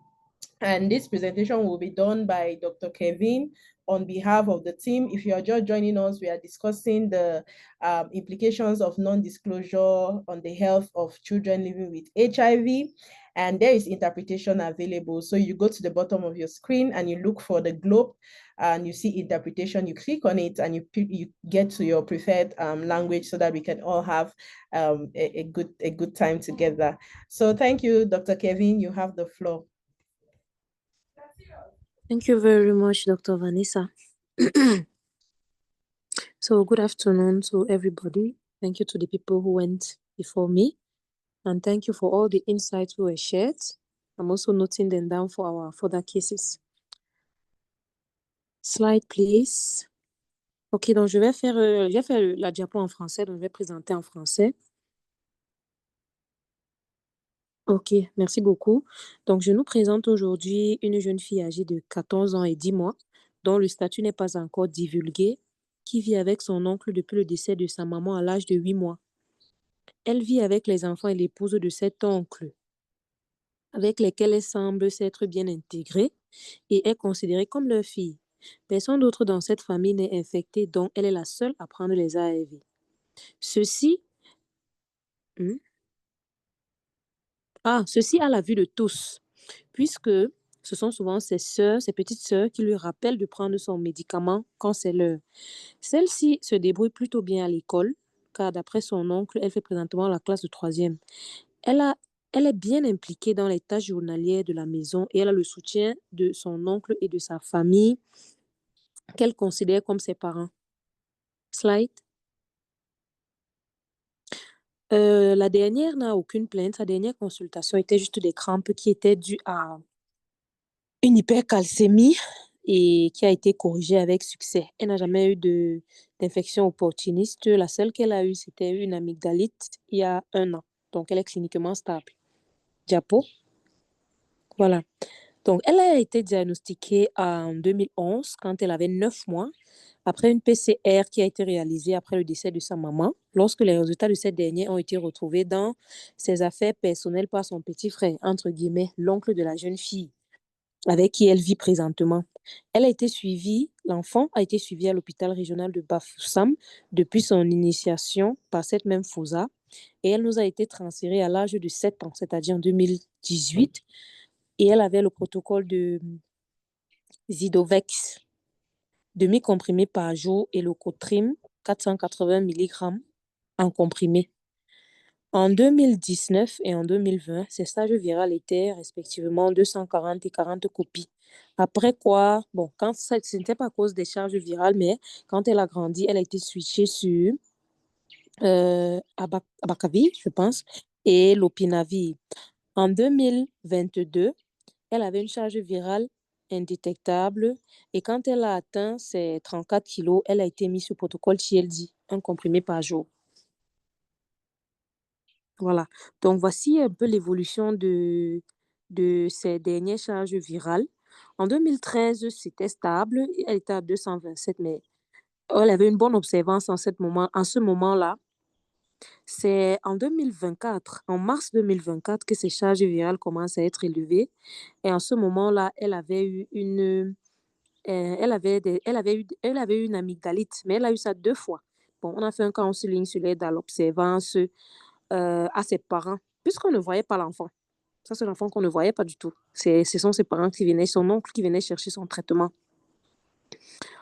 And this presentation will be done by Dr. Kevin on behalf of the team. If you are just joining us, we are discussing the implications of non-disclosure on the health of children living with HIV, and there is interpretation available. So you go to the bottom of your screen and you look for the globe and you see interpretation, you click on it and you get to your preferred language so that we can all have a good time together. So thank you, Dr. Kevin, you have the floor. Thank you very much, Dr. Vanessa. So good afternoon to everybody. Thank you to the people who went before me. And thank you for all the insights who were shared. I'm also noting them down for our further cases. Slide, please. Ok, donc je vais faire la diapo en français, donc je vais présenter en français. Ok, merci beaucoup. Donc, je nous présente aujourd'hui une jeune fille âgée de 14 ans et 10 mois, dont le statut n'est pas encore divulgué, qui vit avec son oncle depuis le décès de sa maman à l'âge de 8 mois. Elle vit avec les enfants et l'épouse de cet oncle, avec lesquels elle semble s'être bien intégrée et est considérée comme leur fille. Personne d'autre dans cette famille n'est infecté, donc elle est la seule à prendre les ARV. Ceci à la vue de tous, puisque ce sont souvent ses petites sœurs qui lui rappellent de prendre son médicament quand c'est l'heure. Celle-ci se débrouille plutôt bien à l'école, car d'après son oncle, elle fait présentement la classe de 3e. Elle est bien impliquée dans les tâches journalières de la maison et elle a le soutien de son oncle et de sa famille qu'elle considère comme ses parents. Slide. La dernière n'a aucune plainte. Sa dernière consultation était juste des crampes qui étaient dues à une hypercalcémie et qui a été corrigée avec succès. Elle n'a jamais eu d'infection opportuniste. La seule qu'elle a eue, c'était une amygdalite il y a 1 an. Donc, elle est cliniquement stable. Diapo. Voilà. Donc, elle a été diagnostiquée en 2011 quand elle avait 9 mois après une PCR qui a été réalisée après le décès de sa maman, lorsque les résultats de cette dernière ont été retrouvés dans ses affaires personnelles par son petit frère, entre guillemets, l'oncle de la jeune fille avec qui elle vit présentement. L'enfant a été suivi à l'hôpital régional de Bafoussam depuis son initiation par cette même FOSA et elle nous a été transférée à l'âge de 7 ans, c'est-à-dire en 2018, et elle avait le protocole de Zidovex, demi-comprimé par jour, et le Cotrim, 480 mg en comprimé. En 2019 et en 2020, ses stages viraux étaient respectivement 240 et 40 copies. Après quoi, quand ce n'était pas à cause des charges virales, mais quand elle a grandi, elle a été switchée sur Abacavir, je pense, et l'Opinavir. En 2022, elle avait une charge virale indétectable et quand elle a atteint ses 34 kilos, elle a été mise sur protocole TLD, un comprimé par jour. Voilà. Donc, voici un peu l'évolution de ces dernières charges virales. En 2013, c'était stable. Elle était à 227, mais elle avait une bonne observance en ce moment-là. C'est en 2024, en mars 2024, que ces charges virales commencent à être élevées. Et en ce moment-là, elle avait eu une amygdalite, mais elle a eu ça 2 fois. Bon, on a fait un counseling sur l'aide à l'observance à ses parents, puisqu'on ne voyait pas l'enfant. Ça, c'est l'enfant qu'on ne voyait pas du tout. Ce sont ses parents son oncle qui venait chercher son traitement.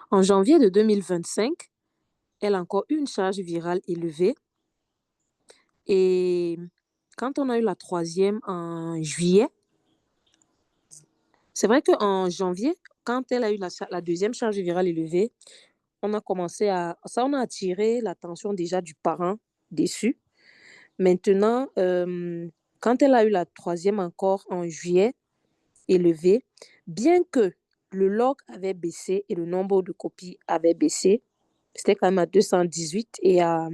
En janvier de 2025, elle a encore eu une charge virale élevée. Et quand on a eu la 3e en juillet, c'est vrai qu'en janvier, quand elle a eu la 2e charge virale élevée, on a attiré l'attention déjà du parent déçu. Maintenant, quand elle a eu la 3e encore en juillet élevée, bien que le log avait baissé et le nombre de copies avait baissé, c'était quand même à 218 et un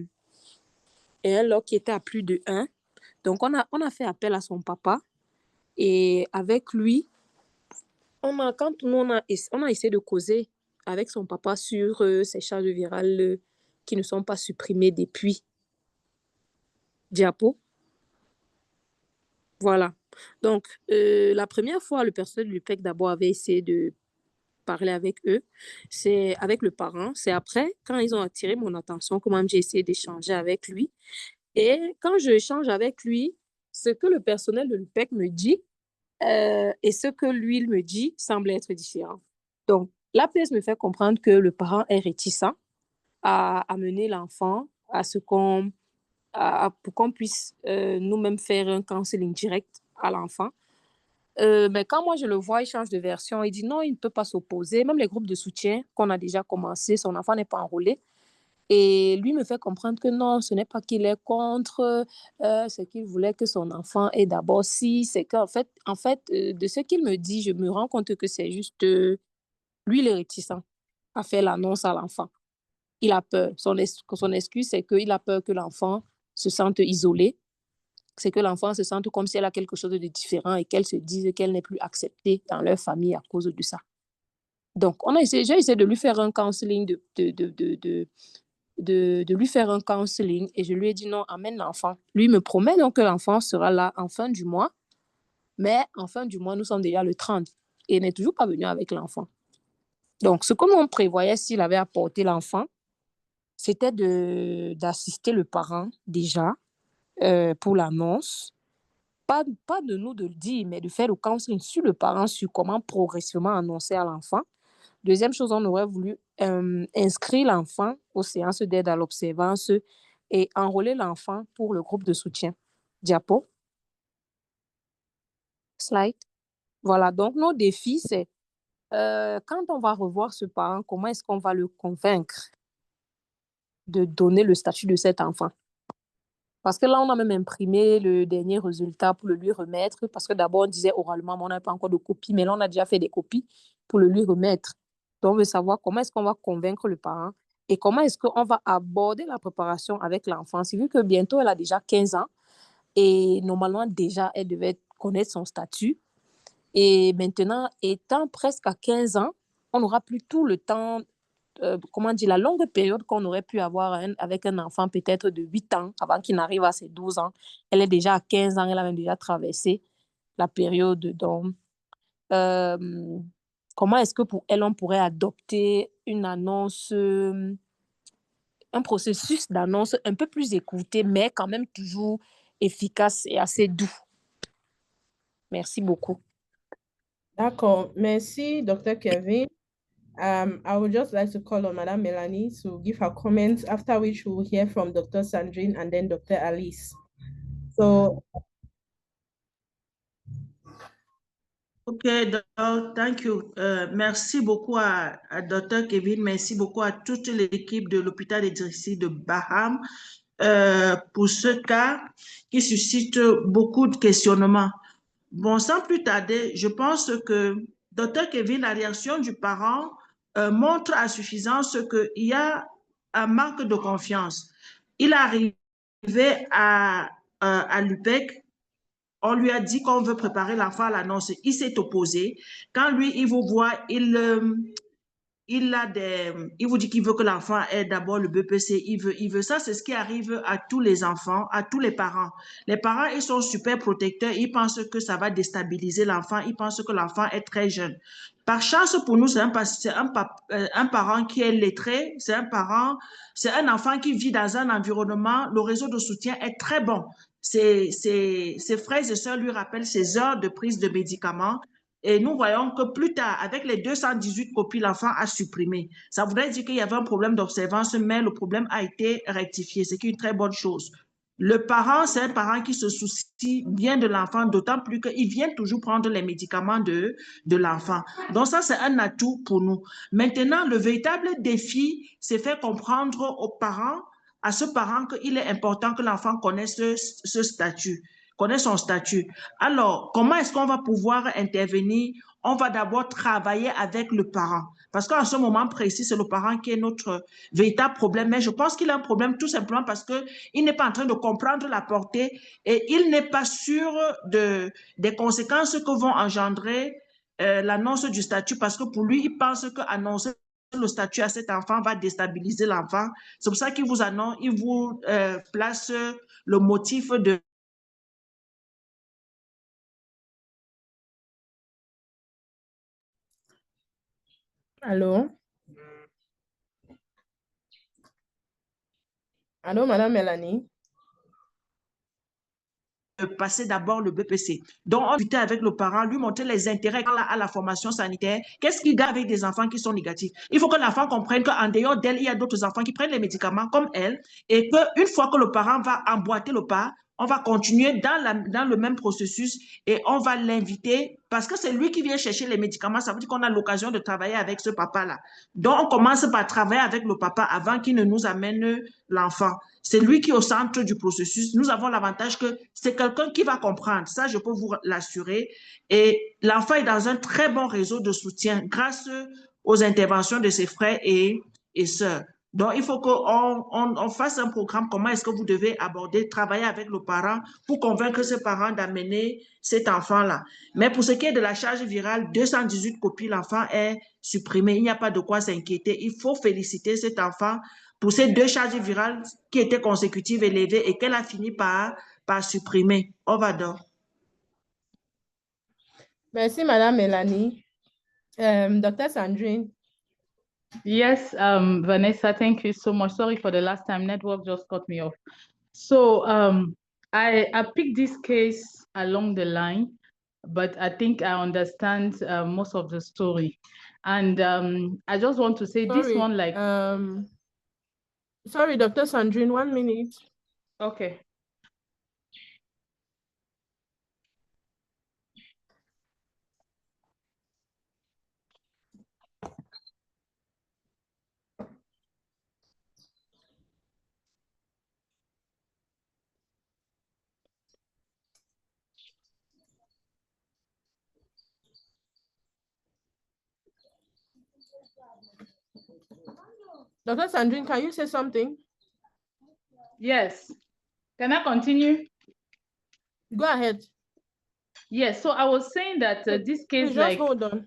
log qui était à plus de 1. Donc, on a fait appel à son papa et avec lui, on a essayé de causer avec son papa sur ces charges virales qui ne sont pas supprimées depuis. Diapo. Voilà. Donc, la première fois, le personnel de l'UPEC d'abord avait essayé de parler avec eux, c'est avec le parent. C'est après, quand ils ont attiré mon attention, comment j'ai essayé d'échanger avec lui. Et quand je échange avec lui, ce que le personnel de l'UPEC me dit et ce que lui il me dit semble être différent. Donc, l'APS me fait comprendre que le parent est réticent à amener l'enfant à ce pour qu'on puisse nous-mêmes faire un counseling direct à l'enfant. Mais quand moi je le vois, il change de version. Il dit non, il ne peut pas s'opposer. Même les groupes de soutien qu'on a déjà commencé, son enfant n'est pas enrôlé. Et lui me fait comprendre que non, ce n'est pas qu'il est contre, c'est qu'il voulait que son enfant ait d'abord si. C'est qu'en fait, de ce qu'il me dit, je me rends compte que c'est juste lui, il est réticent à faire l'annonce à l'enfant. Il a peur. Son excuse, c'est qu'il a peur que l'enfant se sente isolé. C'est que l'enfant se sente comme si elle a quelque chose de différent et qu'elle se dise qu'elle n'est plus acceptée dans leur famille à cause de ça. Donc, j'ai essayé de lui faire un counseling, de lui faire un counseling et je lui ai dit non, amène l'enfant. Lui il me promet donc que l'enfant sera là en fin du mois, mais en fin du mois, nous sommes déjà le 30 et il n'est toujours pas venu avec l'enfant. Donc, ce que l'on prévoyait s'il avait apporté l'enfant, c'était d'assister le parent déjà pour l'annonce. Pas de nous de le dire, mais de faire le counseling sur le parent, sur comment progressivement annoncer à l'enfant. Deuxième chose, on aurait voulu inscrire l'enfant aux séances d'aide à l'observance et enrôler l'enfant pour le groupe de soutien. Diapo. Slide. Voilà, donc nos défis, c'est quand on va revoir ce parent, comment est-ce qu'on va le convaincre de donner le statut de cet enfant? Parce que là, on a même imprimé le dernier résultat pour le lui remettre. Parce que d'abord, on disait oralement, mais on n'a pas encore de copie. Mais là, on a déjà fait des copies pour le lui remettre. Donc, on veut savoir comment est-ce qu'on va convaincre le parent et comment est-ce qu'on va aborder la préparation avec l'enfant. C'est vu que bientôt, elle a déjà 15 ans et normalement, déjà, elle devait connaître son statut. Et maintenant, étant presque à 15 ans, on n'aura plus tout le temps la longue période qu'on aurait pu avoir avec un enfant peut-être de 8 ans avant qu'il n'arrive à ses 12 ans. Elle est déjà à 15 ans, elle a même déjà traversé la période. Donc, comment est-ce que pour elle, on pourrait adopter une annonce, un processus d'annonce un peu plus écouté, mais quand même toujours efficace et assez doux? Merci beaucoup. D'accord. Merci, Dr. Kevin. I would just like to call on Madame Melanie to give her comments, after which we will hear from Dr. Sandrine and then Dr. Alice. So, OK, thank you. Merci beaucoup à Dr. Kevin, merci beaucoup à toute l'équipe de l'hôpital Idrissi de Baham pour ce cas qui suscite beaucoup de questionnements. Bon, sans plus tarder, je pense que Dr. Kevin, la réaction du parent montre à suffisance qu'il y a un manque de confiance. Il est arrivé à l'UPEC. On lui a dit qu'on veut préparer l'enfant à l'annonce. Il s'est opposé. Quand lui, il vous voit, il vous dit qu'il veut que l'enfant ait d'abord le BPC. Il veut ça. C'est ce qui arrive à tous les enfants, à tous les parents. Les parents, ils sont super protecteurs. Ils pensent que ça va déstabiliser l'enfant. Ils pensent que l'enfant est très jeune. Par chance pour nous, c'est un parent qui est lettré. C'est un enfant qui vit dans un environnement. Le réseau de soutien est très bon. Ses frères et sœurs lui rappellent ses heures de prise de médicaments. Et nous voyons que plus tard, avec les 218 copies, l'enfant a supprimé. Ça voudrait dire qu'il y avait un problème d'observance, mais le problème a été rectifié, ce qui est une très bonne chose. Le parent, c'est un parent qui se soucie bien de l'enfant, d'autant plus qu'il vient toujours prendre les médicaments de l'enfant. Donc ça, c'est un atout pour nous. Maintenant, le véritable défi, c'est faire comprendre aux parents, à ce parent, qu'il est important que l'enfant connaisse ce statut, connaisse son statut. Alors, comment est-ce qu'on va pouvoir intervenir? On va d'abord travailler avec le parent. Parce qu'en ce moment précis, c'est le parent qui est notre véritable problème. Mais je pense qu'il a un problème tout simplement parce qu'il n'est pas en train de comprendre la portée et il n'est pas sûr des conséquences que vont engendrer l'annonce du statut parce que pour lui, il pense qu'annoncer le statut à cet enfant va déstabiliser l'enfant. C'est pour ça qu'il vous annonce, il vous place le motif de Allô? Allô, Madame Mélanie? Passer d'abord le BPC. Donc, on discutait avec le parent, lui montrer les intérêts à la formation sanitaire. Qu'est-ce qu'il gagne avec des enfants qui sont négatifs? Il faut que l'enfant comprenne qu'en dehors d'elle, il y a d'autres enfants qui prennent les médicaments comme elle et qu'une fois que le parent va emboîter le pas, on va continuer dans le même processus et on va l'inviter parce que c'est lui qui vient chercher les médicaments. Ça veut dire qu'on a l'occasion de travailler avec ce papa-là. Donc, on commence par travailler avec le papa avant qu'il ne nous amène l'enfant. C'est lui qui est au centre du processus. Nous avons l'avantage que c'est quelqu'un qui va comprendre. Ça, je peux vous l'assurer. Et l'enfant est dans un très bon réseau de soutien grâce aux interventions de ses frères et sœurs. Donc, il faut qu'on fasse un programme. Comment est-ce que vous devez aborder, travailler avec le parent pour convaincre ce parent d'amener cet enfant-là. Mais pour ce qui est de la charge virale, 218 copies, l'enfant est supprimé. Il n'y a pas de quoi s'inquiéter. Il faut féliciter cet enfant pour ces 2 charges virales qui étaient consécutives élevées et qu'elle a fini par supprimer. Overdose. Merci, Madame Mélanie. Dr. Sandrine. Yes, Vanessa, thank you so much. Sorry for the last time. Network just cut me off. So I picked this case along the line, but I think I understand most of the story. And I just want to say this one, like... sorry, Dr. Sandrine, 1 minute. Okay. Dr. Sandrine, can you say something? Yes. Can I continue? Go ahead. Yes, so I was saying that this case, just like... hold on.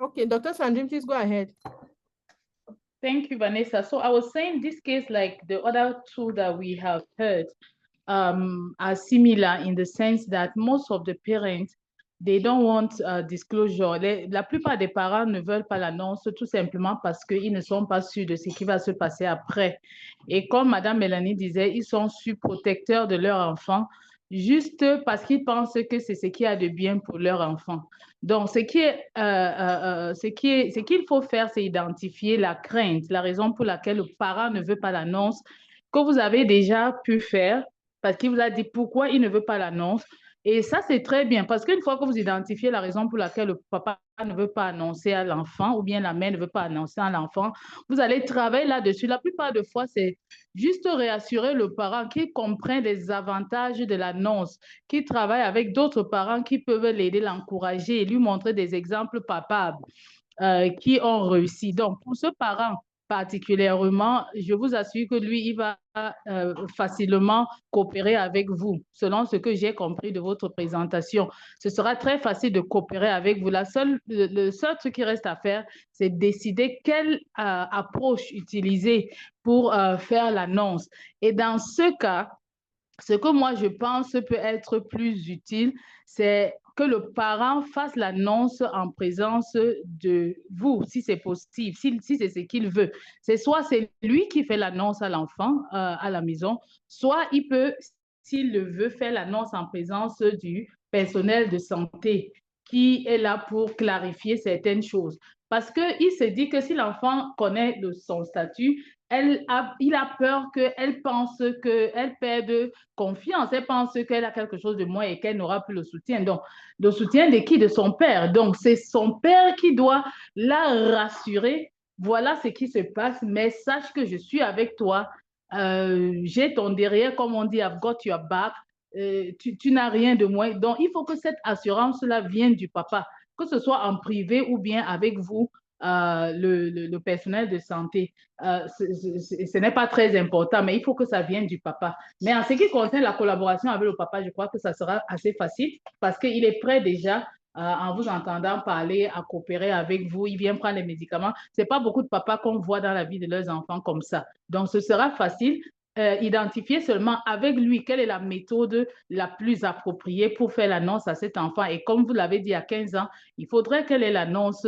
Okay, Dr. Sandrine, please go ahead. Thank you, Vanessa. So I was saying this case, like the other two that we have heard, are similar in the sense that most of the parents, they don't want disclosure. La plupart des parents ne veulent pas l'annonce tout simplement parce qu'ils ne sont pas sûrs de ce qui va se passer après. Et comme Madame Mélanie disait, ils sont surprotecteurs de leur enfant juste parce qu'ils pensent que c'est ce qu'il y a de bien pour leur enfant. Donc, ce qu'il faut faire, c'est identifier la crainte, la raison pour laquelle le parent ne veut pas l'annonce, que vous avez déjà pu faire, parce qu'il vous a dit pourquoi il ne veut pas l'annonce. Et ça, c'est très bien, parce qu'une fois que vous identifiez la raison pour laquelle le papa ne veut pas annoncer à l'enfant, ou bien la mère ne veut pas annoncer à l'enfant, vous allez travailler là-dessus. La plupart des fois, c'est juste réassurer le parent qui comprend les avantages de l'annonce, qui travaille avec d'autres parents qui peuvent l'aider, l'encourager et lui montrer des exemples papables qui ont réussi. Donc, pour ce parent particulièrement, je vous assure que lui, il va facilement coopérer avec vous, selon ce que j'ai compris de votre présentation. Ce sera très facile de coopérer avec vous. Le seul truc qui reste à faire, c'est décider quelle approche utiliser pour faire l'annonce. Et dans ce cas, ce que moi je pense peut être plus utile, c'est que le parent fasse l'annonce en présence de vous, si c'est possible, si c'est ce qu'il veut. C'est soit c'est lui qui fait l'annonce à l'enfant à la maison, soit il peut, s'il le veut, faire l'annonce en présence du personnel de santé qui est là pour clarifier certaines choses. Parce qu'il se dit que si l'enfant connaît son statut, il a peur qu'elle pense qu'elle perde confiance, elle pense qu'elle a quelque chose de moins et qu'elle n'aura plus le soutien. Donc, le soutien de qui? De son père. Donc, c'est son père qui doit la rassurer. Voilà ce qui se passe, mais sache que je suis avec toi. J'ai ton derrière, comme on dit, I've got your back. Tu n'as rien de moins. Donc, il faut que cette assurance-là vienne du papa, que ce soit en privé ou bien avec vous, le personnel de santé. Ce n'est pas très important, mais il faut que ça vienne du papa. Mais en ce qui concerne la collaboration avec le papa, je crois que ça sera assez facile parce qu'il est prêt déjà en vous entendant parler, à coopérer avec vous, il vient prendre les médicaments. C'est pas beaucoup de papas qu'on voit dans la vie de leurs enfants comme ça. Donc, ce sera facile. Identifier seulement avec lui quelle est la méthode la plus appropriée pour faire l'annonce à cet enfant. Et comme vous l'avez dit à 15 ans, il faudrait qu'elle ait l'annonce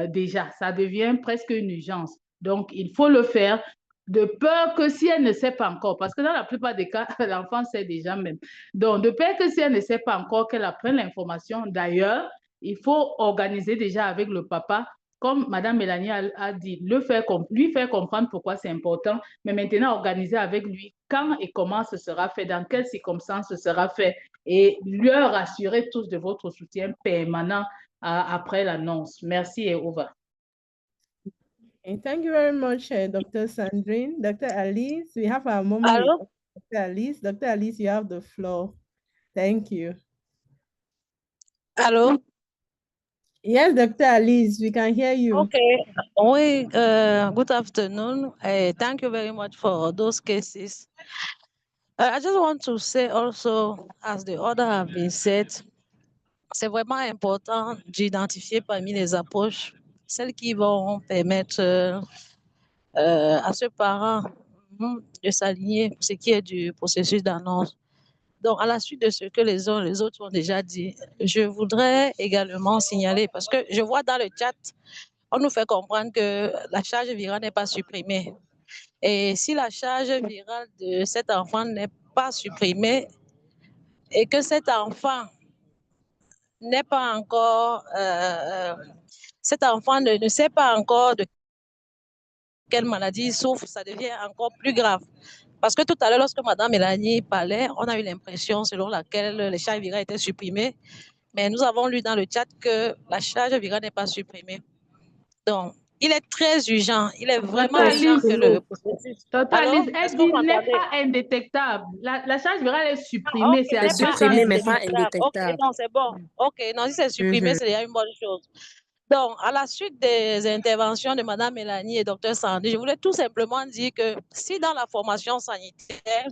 déjà. Ça devient presque une urgence. Donc, il faut le faire de peur que si elle ne sait pas encore, parce que dans la plupart des cas, l'enfant sait déjà même. Donc, de peur que si elle ne sait pas encore, qu'elle apprenne l'information. D'ailleurs, il faut organiser déjà avec le papa, comme Madame Mélanie a dit, lui faire comprendre pourquoi c'est important, mais maintenant organiser avec lui quand et comment ce sera fait, dans quelles circonstances ce sera fait, et leur assurer tous de votre soutien permanent après l'annonce. Merci et over. And thank you very much, Dr. Sandrine. Dr. Alice, we have our moment Hello? with Dr. Alice. Dr. Alice, you have the floor. Thank you. Hello? Yes, Dr. Alice, we can hear you. Okay. Good afternoon. Thank you very much for those cases. I just want to say also, as the order have been said, c'est vraiment important d'identifier parmi les approches celles qui vont permettre à ce parent de s'aligner pour ce qui est du processus d'annonce. Donc, à la suite de ce que les uns et les autres ont déjà dit, je voudrais également signaler, parce que je vois dans le chat, on nous fait comprendre que la charge virale n'est pas supprimée. Et si la charge virale de cet enfant n'est pas supprimée et que cet enfant n'est pas encore, cet enfant ne sait pas encore de quelle maladie il souffre, ça devient encore plus grave. Parce que tout à l'heure, lorsque Mme Mélanie parlait, on a eu l'impression selon laquelle les charges virales étaient supprimées. Mais nous avons lu dans le chat que la charge virale n'est pas supprimée. Donc, il est très urgent. Il est vraiment urgent que le processus. Alice, elle dit n'est pas indétectable. La charge virale est supprimée. Okay, c'est supprimée, mais pas indétectable. indétectable. Ok, non, c'est bon. Ok, non, si c'est supprimé, c'est déjà une bonne chose. Donc, à la suite des interventions de Mme Mélanie et Dr. Sandy, je voulais tout simplement dire que si dans la formation sanitaire,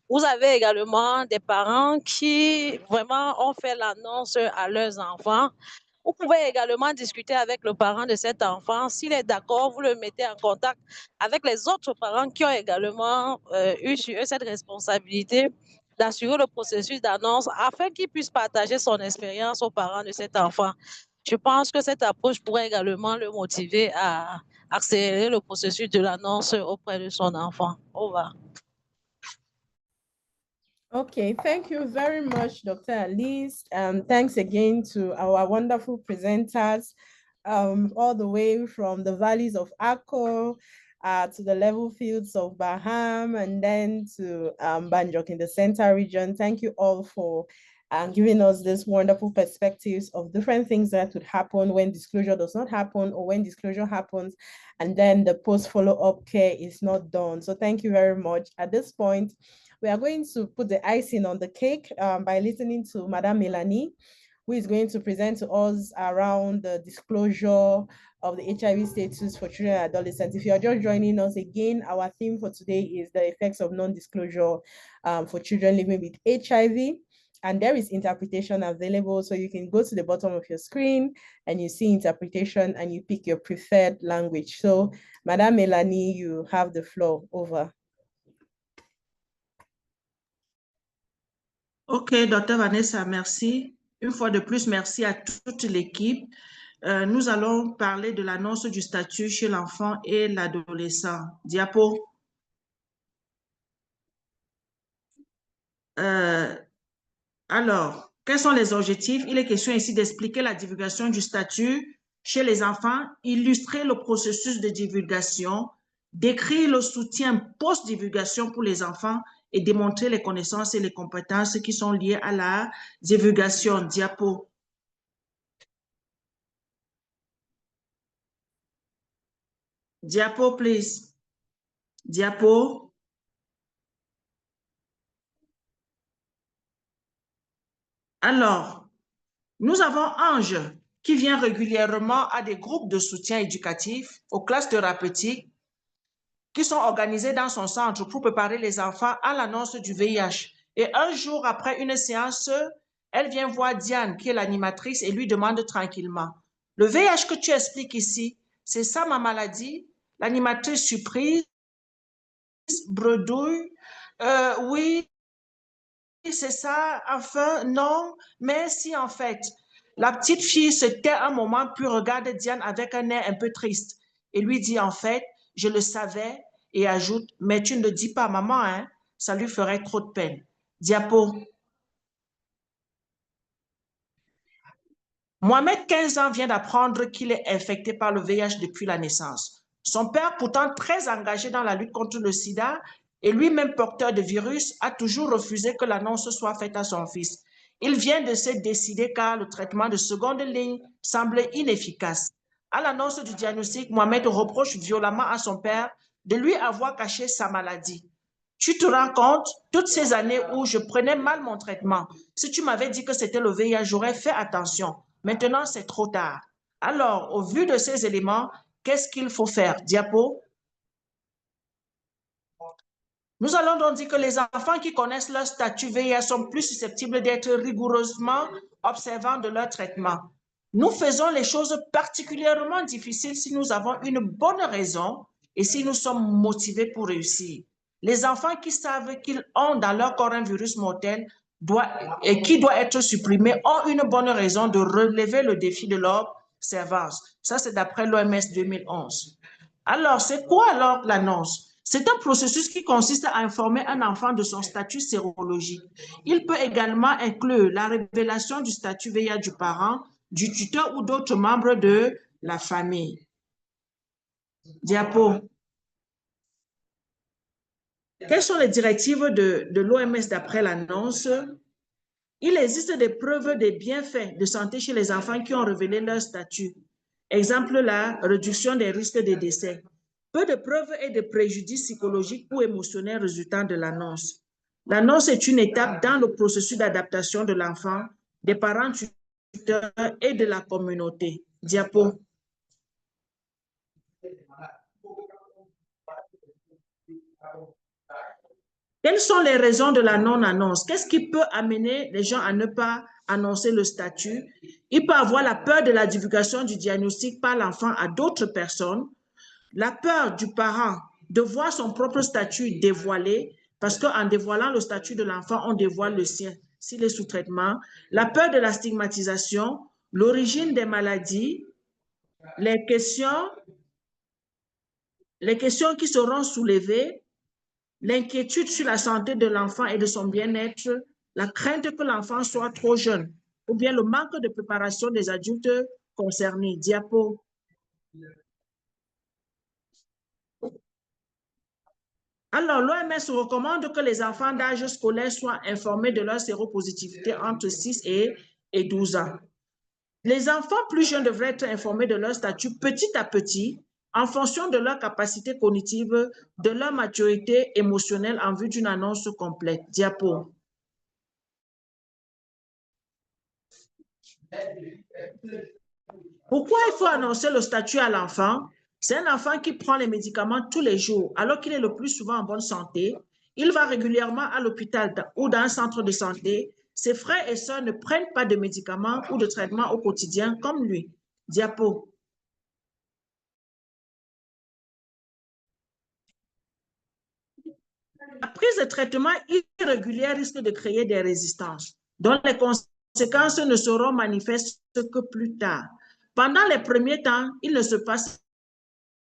vous avez également des parents qui vraiment ont fait l'annonce à leurs enfants, vous pouvez également discuter avec le parent de cet enfant. S'il est d'accord, vous le mettez en contact avec les autres parents qui ont également eu sur eux cette responsabilité d'assurer le processus d'annonce afin qu'ils puissent partager son expérience aux parents de cet enfant. Je pense que cette approche pourrait également le motiver à accélérer le processus de l'annonce auprès de son enfant. Au revoir. Okay, thank you very much, Dr. Alice. Thanks again to our wonderful presenters, all the way from the valleys of Akko to the level fields of Baham and then to Banjok in the center region. Thank you all for giving us this wonderful perspectives of different things that would happen when disclosure does not happen or when disclosure happens and then the post follow-up care is not done. So thank you very much. At this point, we are going to put the icing on the cake by listening to Madame Mélanie, who is going to present to us around the disclosure of the HIV status for children and adolescents. If you are just joining us again, our theme for today is the effects of non-disclosure for children living with HIV. And there is interpretation available. So you can go to the bottom of your screen and you see interpretation and you pick your preferred language. So Madame Mélanie, you have the floor. Over. Ok, Dr. Vanessa, merci. Une fois de plus, merci à toute l'équipe. Nous allons parler de l'annonce du statut chez l'enfant et l'adolescent. Diapo. Alors, quels sont les objectifs? Il est question ici d'expliquer la divulgation du statut chez les enfants, illustrer le processus de divulgation, décrire le soutien post-divulgation pour les enfants et démontrer les connaissances et les compétences qui sont liées à la divulgation. Diapo. Diapo, please. Diapo. Alors, nous avons Ange qui vient régulièrement à des groupes de soutien éducatif, aux classes thérapeutiques qui sont organisées dans son centre pour préparer les enfants à l'annonce du VIH. Et un jour après une séance, Elle vient voir Diane, qui est l'animatrice, et lui demande tranquillement, « Le VIH que tu expliques ici, c'est ça ma maladie? » L'animatrice surprise, bredouille, oui, c'est ça, enfin, non, mais si en fait. La petite fille se tait un moment, puis regarde Diane avec un air un peu triste et lui dit en fait, je le savais, et ajoute, mais tu ne le dis pas à maman, hein, ça lui ferait trop de peine. Diapo. Mohamed, 15 ans, vient d'apprendre qu'il est infecté par le VIH depuis la naissance. Son père, pourtant très engagé dans la lutte contre le sida et lui-même porteur de virus, a toujours refusé que l'annonce soit faite à son fils. Il vient de se décider car le traitement de seconde ligne semblait inefficace. À l'annonce du diagnostic, Mohamed reproche violemment à son père de lui avoir caché sa maladie. Tu te rends compte, toutes ces années où je prenais mal mon traitement, si tu m'avais dit que c'était le VIH, j'aurais fait attention. Maintenant, c'est trop tard. Alors, au vu de ces éléments, qu'est-ce qu'il faut faire? Diapo. Nous allons donc dire que les enfants qui connaissent leur statut VIH sont plus susceptibles d'être rigoureusement observants de leur traitement. Nous faisons les choses particulièrement difficiles si nous avons une bonne raison et si nous sommes motivés pour réussir. Les enfants qui savent qu'ils ont dans leur corps un virus mortel et qui doit être supprimé ont une bonne raison de relever le défi de l'observance. Ça, c'est d'après l'OMS 2011. Alors, c'est quoi alors l'annonce? C'est un processus qui consiste à informer un enfant de son statut sérologique. Il peut également inclure la révélation du statut VIH du parent, du tuteur ou d'autres membres de la famille. Diapo. Quelles sont les directives de l'OMS d'après l'annonce? Il existe des preuves des bienfaits de santé chez les enfants qui ont révélé leur statut. Exemple, la réduction des risques de décès. Peu de preuves et de préjudices psychologiques ou émotionnels résultant de l'annonce. L'annonce est une étape dans le processus d'adaptation de l'enfant, des parents tuteurs et de la communauté. Diapo. Quelles sont les raisons de la non-annonce? Qu'est-ce qui peut amener les gens à ne pas annoncer le statut? Il peut avoir la peur de la divulgation du diagnostic par l'enfant à d'autres personnes, la peur du parent de voir son propre statut dévoilé, parce qu'en dévoilant le statut de l'enfant, on dévoile le sien s'il est sous traitement, la peur de la stigmatisation, l'origine des maladies, les questions qui seront soulevées, l'inquiétude sur la santé de l'enfant et de son bien-être, la crainte que l'enfant soit trop jeune, ou bien le manque de préparation des adultes concernés. Diapo. Alors, l'OMS recommande que les enfants d'âge scolaire soient informés de leur séropositivité entre 6 et 12 ans. Les enfants plus jeunes devraient être informés de leur statut petit à petit en fonction de leur capacité cognitive, de leur maturité émotionnelle en vue d'une annonce complète. Diapo. Pourquoi il faut annoncer le statut à l'enfant? C'est un enfant qui prend les médicaments tous les jours, alors qu'il est le plus souvent en bonne santé. Il va régulièrement à l'hôpital ou dans un centre de santé. Ses frères et sœurs ne prennent pas de médicaments ou de traitements au quotidien comme lui. Diapo. La prise de traitement irrégulière risque de créer des résistances, dont les conséquences ne seront manifestes que plus tard. Pendant les premiers temps, il ne se passe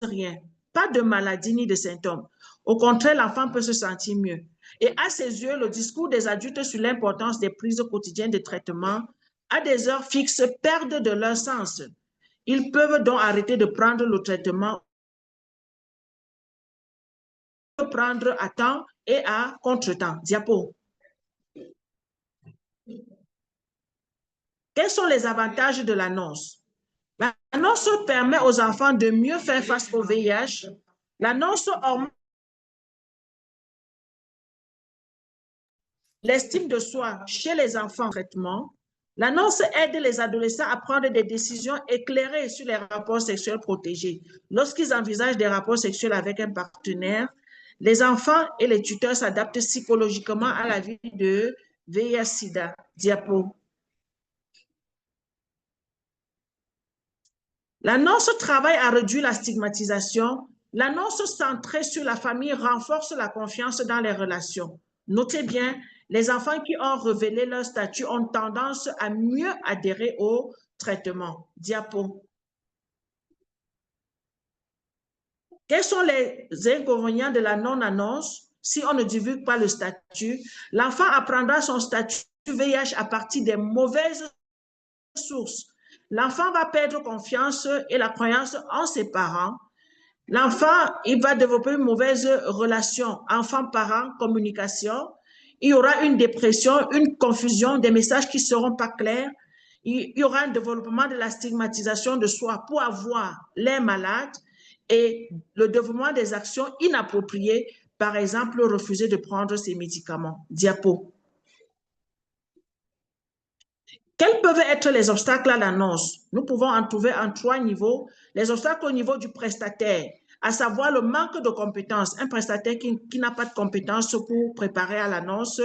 rien, pas de maladie ni de symptômes. Au contraire, l'enfant peut se sentir mieux. Et à ses yeux, le discours des adultes sur l'importance des prises quotidiennes de traitement à des heures fixes perdent de leur sens. Ils peuvent donc arrêter de prendre le traitement, prendre à temps et à contre-temps. Diapo. Quels sont les avantages de l'annonce? L'annonce permet aux enfants de mieux faire face au VIH. L'annonce augmente l'estime de soi chez les enfants en traitement. L'annonce aide les adolescents à prendre des décisions éclairées sur les rapports sexuels protégés. Lorsqu'ils envisagent des rapports sexuels avec un partenaire, les enfants et les tuteurs s'adaptent psychologiquement à la vie de VIH-Sida. Diapo. L'annonce travaille à réduire la stigmatisation. L'annonce centrée sur la famille renforce la confiance dans les relations. Notez bien, les enfants qui ont révélé leur statut ont tendance à mieux adhérer au traitement. Diapo. Quels sont les inconvénients de la non-annonce si on ne divulgue pas le statut? L'enfant apprendra son statut VIH à partir des mauvaises sources. L'enfant va perdre confiance et la croyance en ses parents. L'enfant, il va développer une mauvaise relation enfant-parent, communication. Il y aura une dépression, une confusion, des messages qui ne seront pas clairs. Il y aura un développement de la stigmatisation de soi pour avoir l'air malade et le développement des actions inappropriées, par exemple, refuser de prendre ses médicaments. Diapo. Quels peuvent être les obstacles à l'annonce? Nous pouvons en trouver en 3 niveaux. Les obstacles au niveau du prestataire, à savoir le manque de compétences. Un prestataire qui n'a pas de compétences pour préparer à l'annonce,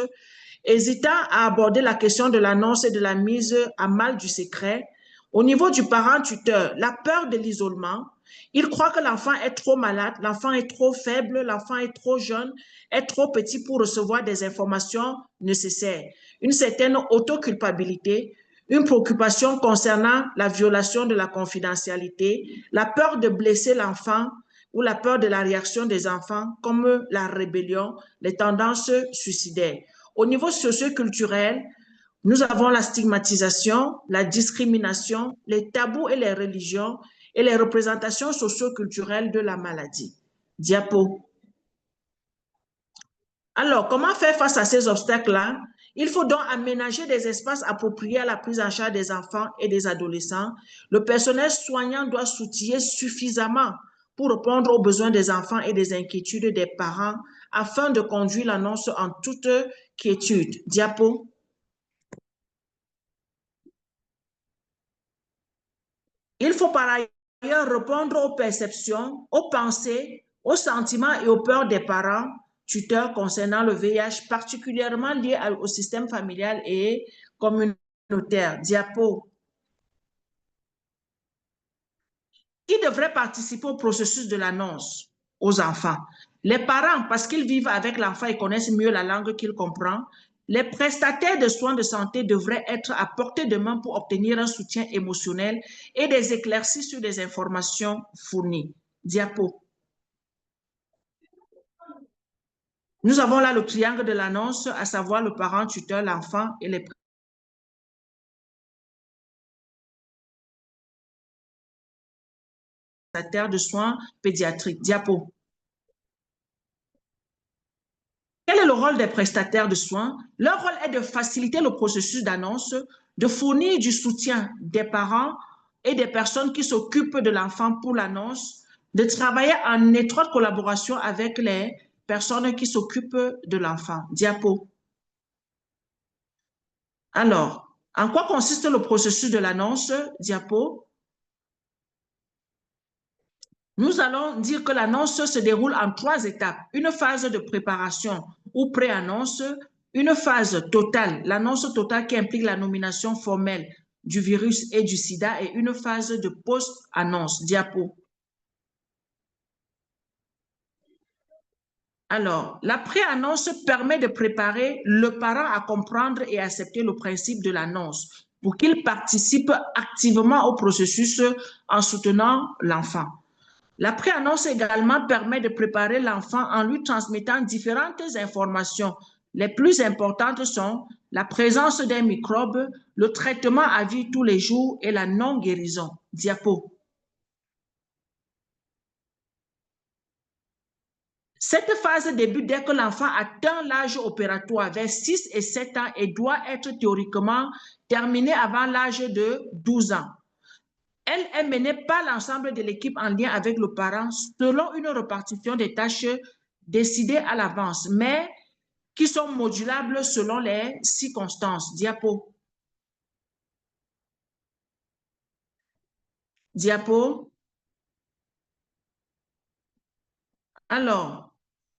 hésitant à aborder la question de l'annonce et de la mise à mal du secret. Au niveau du parent-tuteur, la peur de l'isolement. Il croit que l'enfant est trop malade, l'enfant est trop faible, l'enfant est trop jeune, est trop petit pour recevoir des informations nécessaires. Une certaine autoculpabilité, une préoccupation concernant la violation de la confidentialité, la peur de blesser l'enfant ou la peur de la réaction des enfants comme la rébellion, les tendances suicidaires. Au niveau socioculturel, nous avons la stigmatisation, la discrimination, les tabous et les religions et les représentations socioculturelles de la maladie. Diapo. Alors, comment faire face à ces obstacles-là? Il faut donc aménager des espaces appropriés à la prise en charge des enfants et des adolescents. Le personnel soignant doit s'outiller suffisamment pour répondre aux besoins des enfants et des inquiétudes des parents afin de conduire l'annonce en toute quiétude. Diapo. Il faut par ailleurs répondre aux perceptions, aux pensées, aux sentiments et aux peurs des parents tuteurs concernant le VIH, particulièrement liés au système familial et communautaire. Diapo. Qui devrait participer au processus de l'annonce aux enfants? Les parents, parce qu'ils vivent avec l'enfant et connaissent mieux la langue qu'il comprend. Les prestataires de soins de santé devraient être à portée de main pour obtenir un soutien émotionnel et des éclaircies sur des informations fournies. Diapo. Nous avons là le triangle de l'annonce, à savoir le parent, tuteur, l'enfant et les prestataires de soins pédiatriques. Diapo. Quel est le rôle des prestataires de soins? Leur rôle est de faciliter le processus d'annonce, de fournir du soutien des parents et des personnes qui s'occupent de l'enfant pour l'annonce, de travailler en étroite collaboration avec les personnes qui s'occupent de l'enfant. Diapo. Alors, en quoi consiste le processus de l'annonce? Diapo. Nous allons dire que l'annonce se déroule en 3 étapes. Une phase de préparation ou pré-annonce, une phase totale, l'annonce totale qui implique la nomination formelle du virus et du sida, et une phase de post-annonce. Diapo. Alors, la pré-annonce permet de préparer le parent à comprendre et accepter le principe de l'annonce pour qu'il participe activement au processus en soutenant l'enfant. La pré-annonce également permet de préparer l'enfant en lui transmettant différentes informations. Les plus importantes sont la présence d'un microbe, le traitement à vie tous les jours et la non-guérison. Diapo. Cette phase débute dès que l'enfant atteint l'âge opératoire, vers 6 et 7 ans, et doit être théoriquement terminée avant l'âge de 12 ans. Elle est menée par l'ensemble de l'équipe en lien avec le parent selon une répartition des tâches décidées à l'avance, mais qui sont modulables selon les circonstances. Diapo. Diapo. Alors,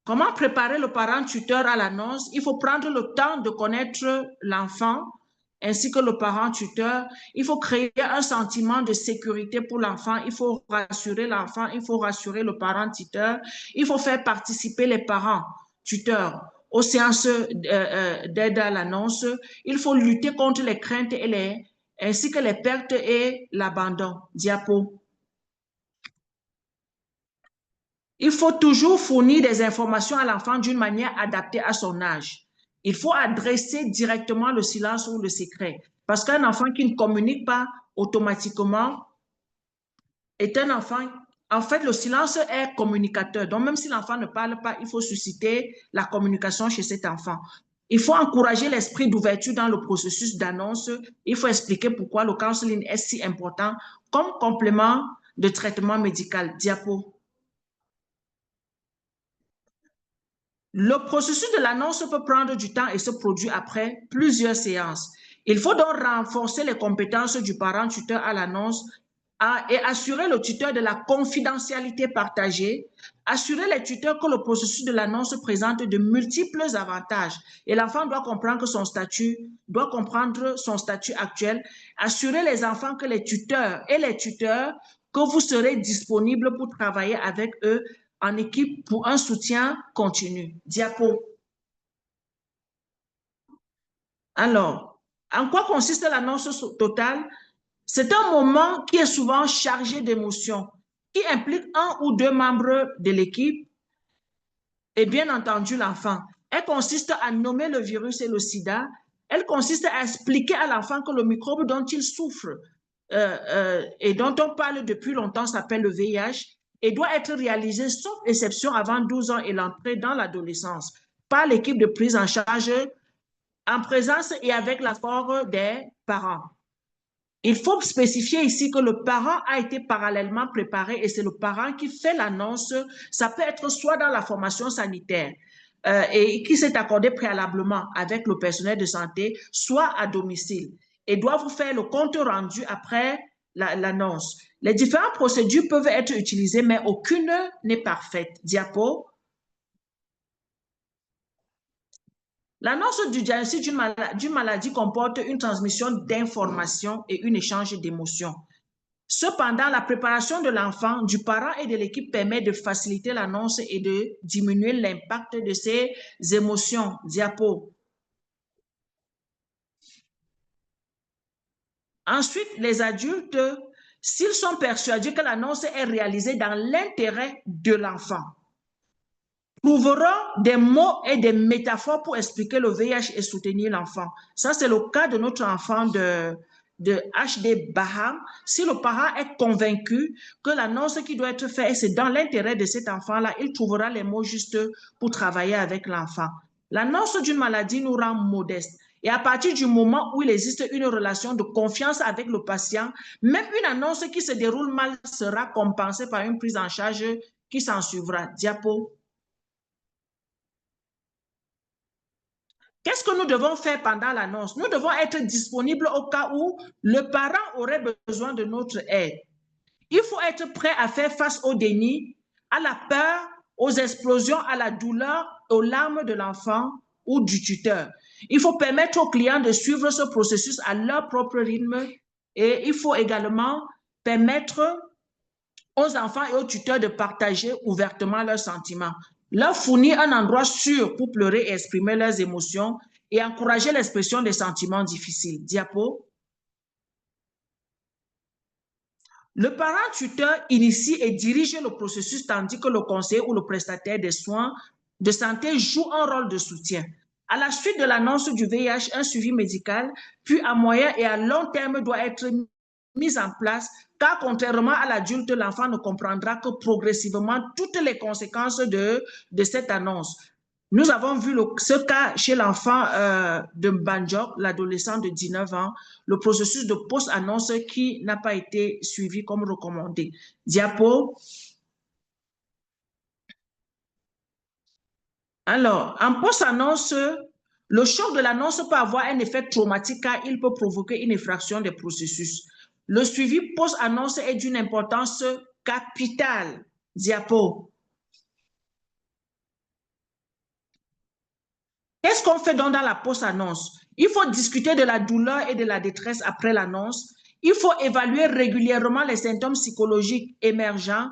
comment préparer le parent tuteur à l'annonce? Il faut prendre le temps de connaître l'enfant ainsi que le parent tuteur. Il faut créer un sentiment de sécurité pour l'enfant. Il faut rassurer l'enfant, il faut rassurer le parent tuteur. Il faut faire participer les parents tuteurs aux séances d'aide à l'annonce. Il faut lutter contre les craintes ainsi que les pertes et l'abandon. Diapo. Il faut toujours fournir des informations à l'enfant d'une manière adaptée à son âge. Il faut adresser directement le silence ou le secret. Parce qu'un enfant qui ne communique pas automatiquement est un enfant... En fait, le silence est communicateur. Donc, même si l'enfant ne parle pas, il faut susciter la communication chez cet enfant. Il faut encourager l'esprit d'ouverture dans le processus d'annonce. Il faut expliquer pourquoi le counseling est si important comme complément de traitement médical. Diapo. Le processus de l'annonce peut prendre du temps et se produit après plusieurs séances. Il faut donc renforcer les compétences du parent tuteur à l'annonce et assurer le tuteur de la confidentialité partagée, assurer les tuteurs que le processus de l'annonce présente de multiples avantages et l'enfant doit comprendre son statut actuel, assurer les enfants que les tuteurs que vous serez disponibles pour travailler avec eux en équipe pour un soutien continu. Diapo. Alors, en quoi consiste l'annonce totale? C'est un moment qui est souvent chargé d'émotions, qui implique un ou deux membres de l'équipe et bien entendu l'enfant. Elle consiste à nommer le virus et le sida. Elle consiste à expliquer à l'enfant que le microbe dont il souffre et dont on parle depuis longtemps s'appelle le VIH et doit être réalisé sauf exception avant 12 ans et l'entrée dans l'adolescence par l'équipe de prise en charge en présence et avec l'accord des parents. Il faut spécifier ici que le parent a été parallèlement préparé et c'est le parent qui fait l'annonce. Ça peut être soit dans la formation sanitaire et qui s'est accordé préalablement avec le personnel de santé, soit à domicile et doit vous faire le compte rendu après l'annonce. Les différentes procédures peuvent être utilisées, mais aucune n'est parfaite. Diapo. L'annonce du diagnostic d'une maladie comporte une transmission d'informations et un échange d'émotions. Cependant, la préparation de l'enfant, du parent et de l'équipe permet de faciliter l'annonce et de diminuer l'impact de ces émotions. Diapo. Ensuite, les adultes, s'ils sont persuadés que l'annonce est réalisée dans l'intérêt de l'enfant, trouveront des mots et des métaphores pour expliquer le VIH et soutenir l'enfant. Ça, c'est le cas de notre enfant de HD Baham. Si le parent est convaincu que l'annonce qui doit être faite, c'est dans l'intérêt de cet enfant-là, il trouvera les mots justes pour travailler avec l'enfant. L'annonce d'une maladie nous rend modestes. Et à partir du moment où il existe une relation de confiance avec le patient, même une annonce qui se déroule mal sera compensée par une prise en charge qui s'en suivra. Diapo. Qu'est-ce que nous devons faire pendant l'annonce? Nous devons être disponibles au cas où le parent aurait besoin de notre aide. Il faut être prêt à faire face au déni, à la peur, aux explosions, à la douleur, aux larmes de l'enfant ou du tuteur. Il faut permettre aux clients de suivre ce processus à leur propre rythme et il faut également permettre aux enfants et aux tuteurs de partager ouvertement leurs sentiments, leur fournir un endroit sûr pour pleurer et exprimer leurs émotions et encourager l'expression des sentiments difficiles. Diapo. Le parent tuteur initie et dirige le processus tandis que le conseiller ou le prestataire des soins de santé joue un rôle de soutien. À la suite de l'annonce du VIH, un suivi médical, puis à moyen et à long terme doit être mis en place, car contrairement à l'adulte, l'enfant ne comprendra que progressivement toutes les conséquences de cette annonce. Nous avons vu ce cas chez l'enfant de Banjok, l'adolescent de 19 ans, le processus de post-annonce qui n'a pas été suivi comme recommandé. Diapo. Alors, en post-annonce, le choc de l'annonce peut avoir un effet traumatique car il peut provoquer une effraction des processus. Le suivi post-annonce est d'une importance capitale. Diapo. Qu'est-ce qu'on fait donc dans la post-annonce? Il faut discuter de la douleur et de la détresse après l'annonce. Il faut évaluer régulièrement les symptômes psychologiques émergents,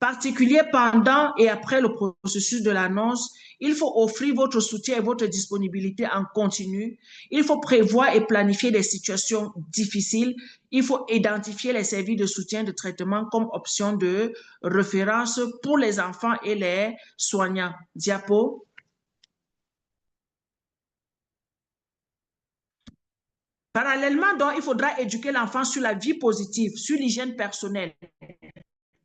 particuliers pendant et après le processus de l'annonce. Il faut offrir votre soutien et votre disponibilité en continu. Il faut prévoir et planifier des situations difficiles. Il faut identifier les services de soutien de traitement comme option de référence pour les enfants et les soignants. Diapo. Parallèlement, donc, il faudra éduquer l'enfant sur la vie positive, sur l'hygiène personnelle,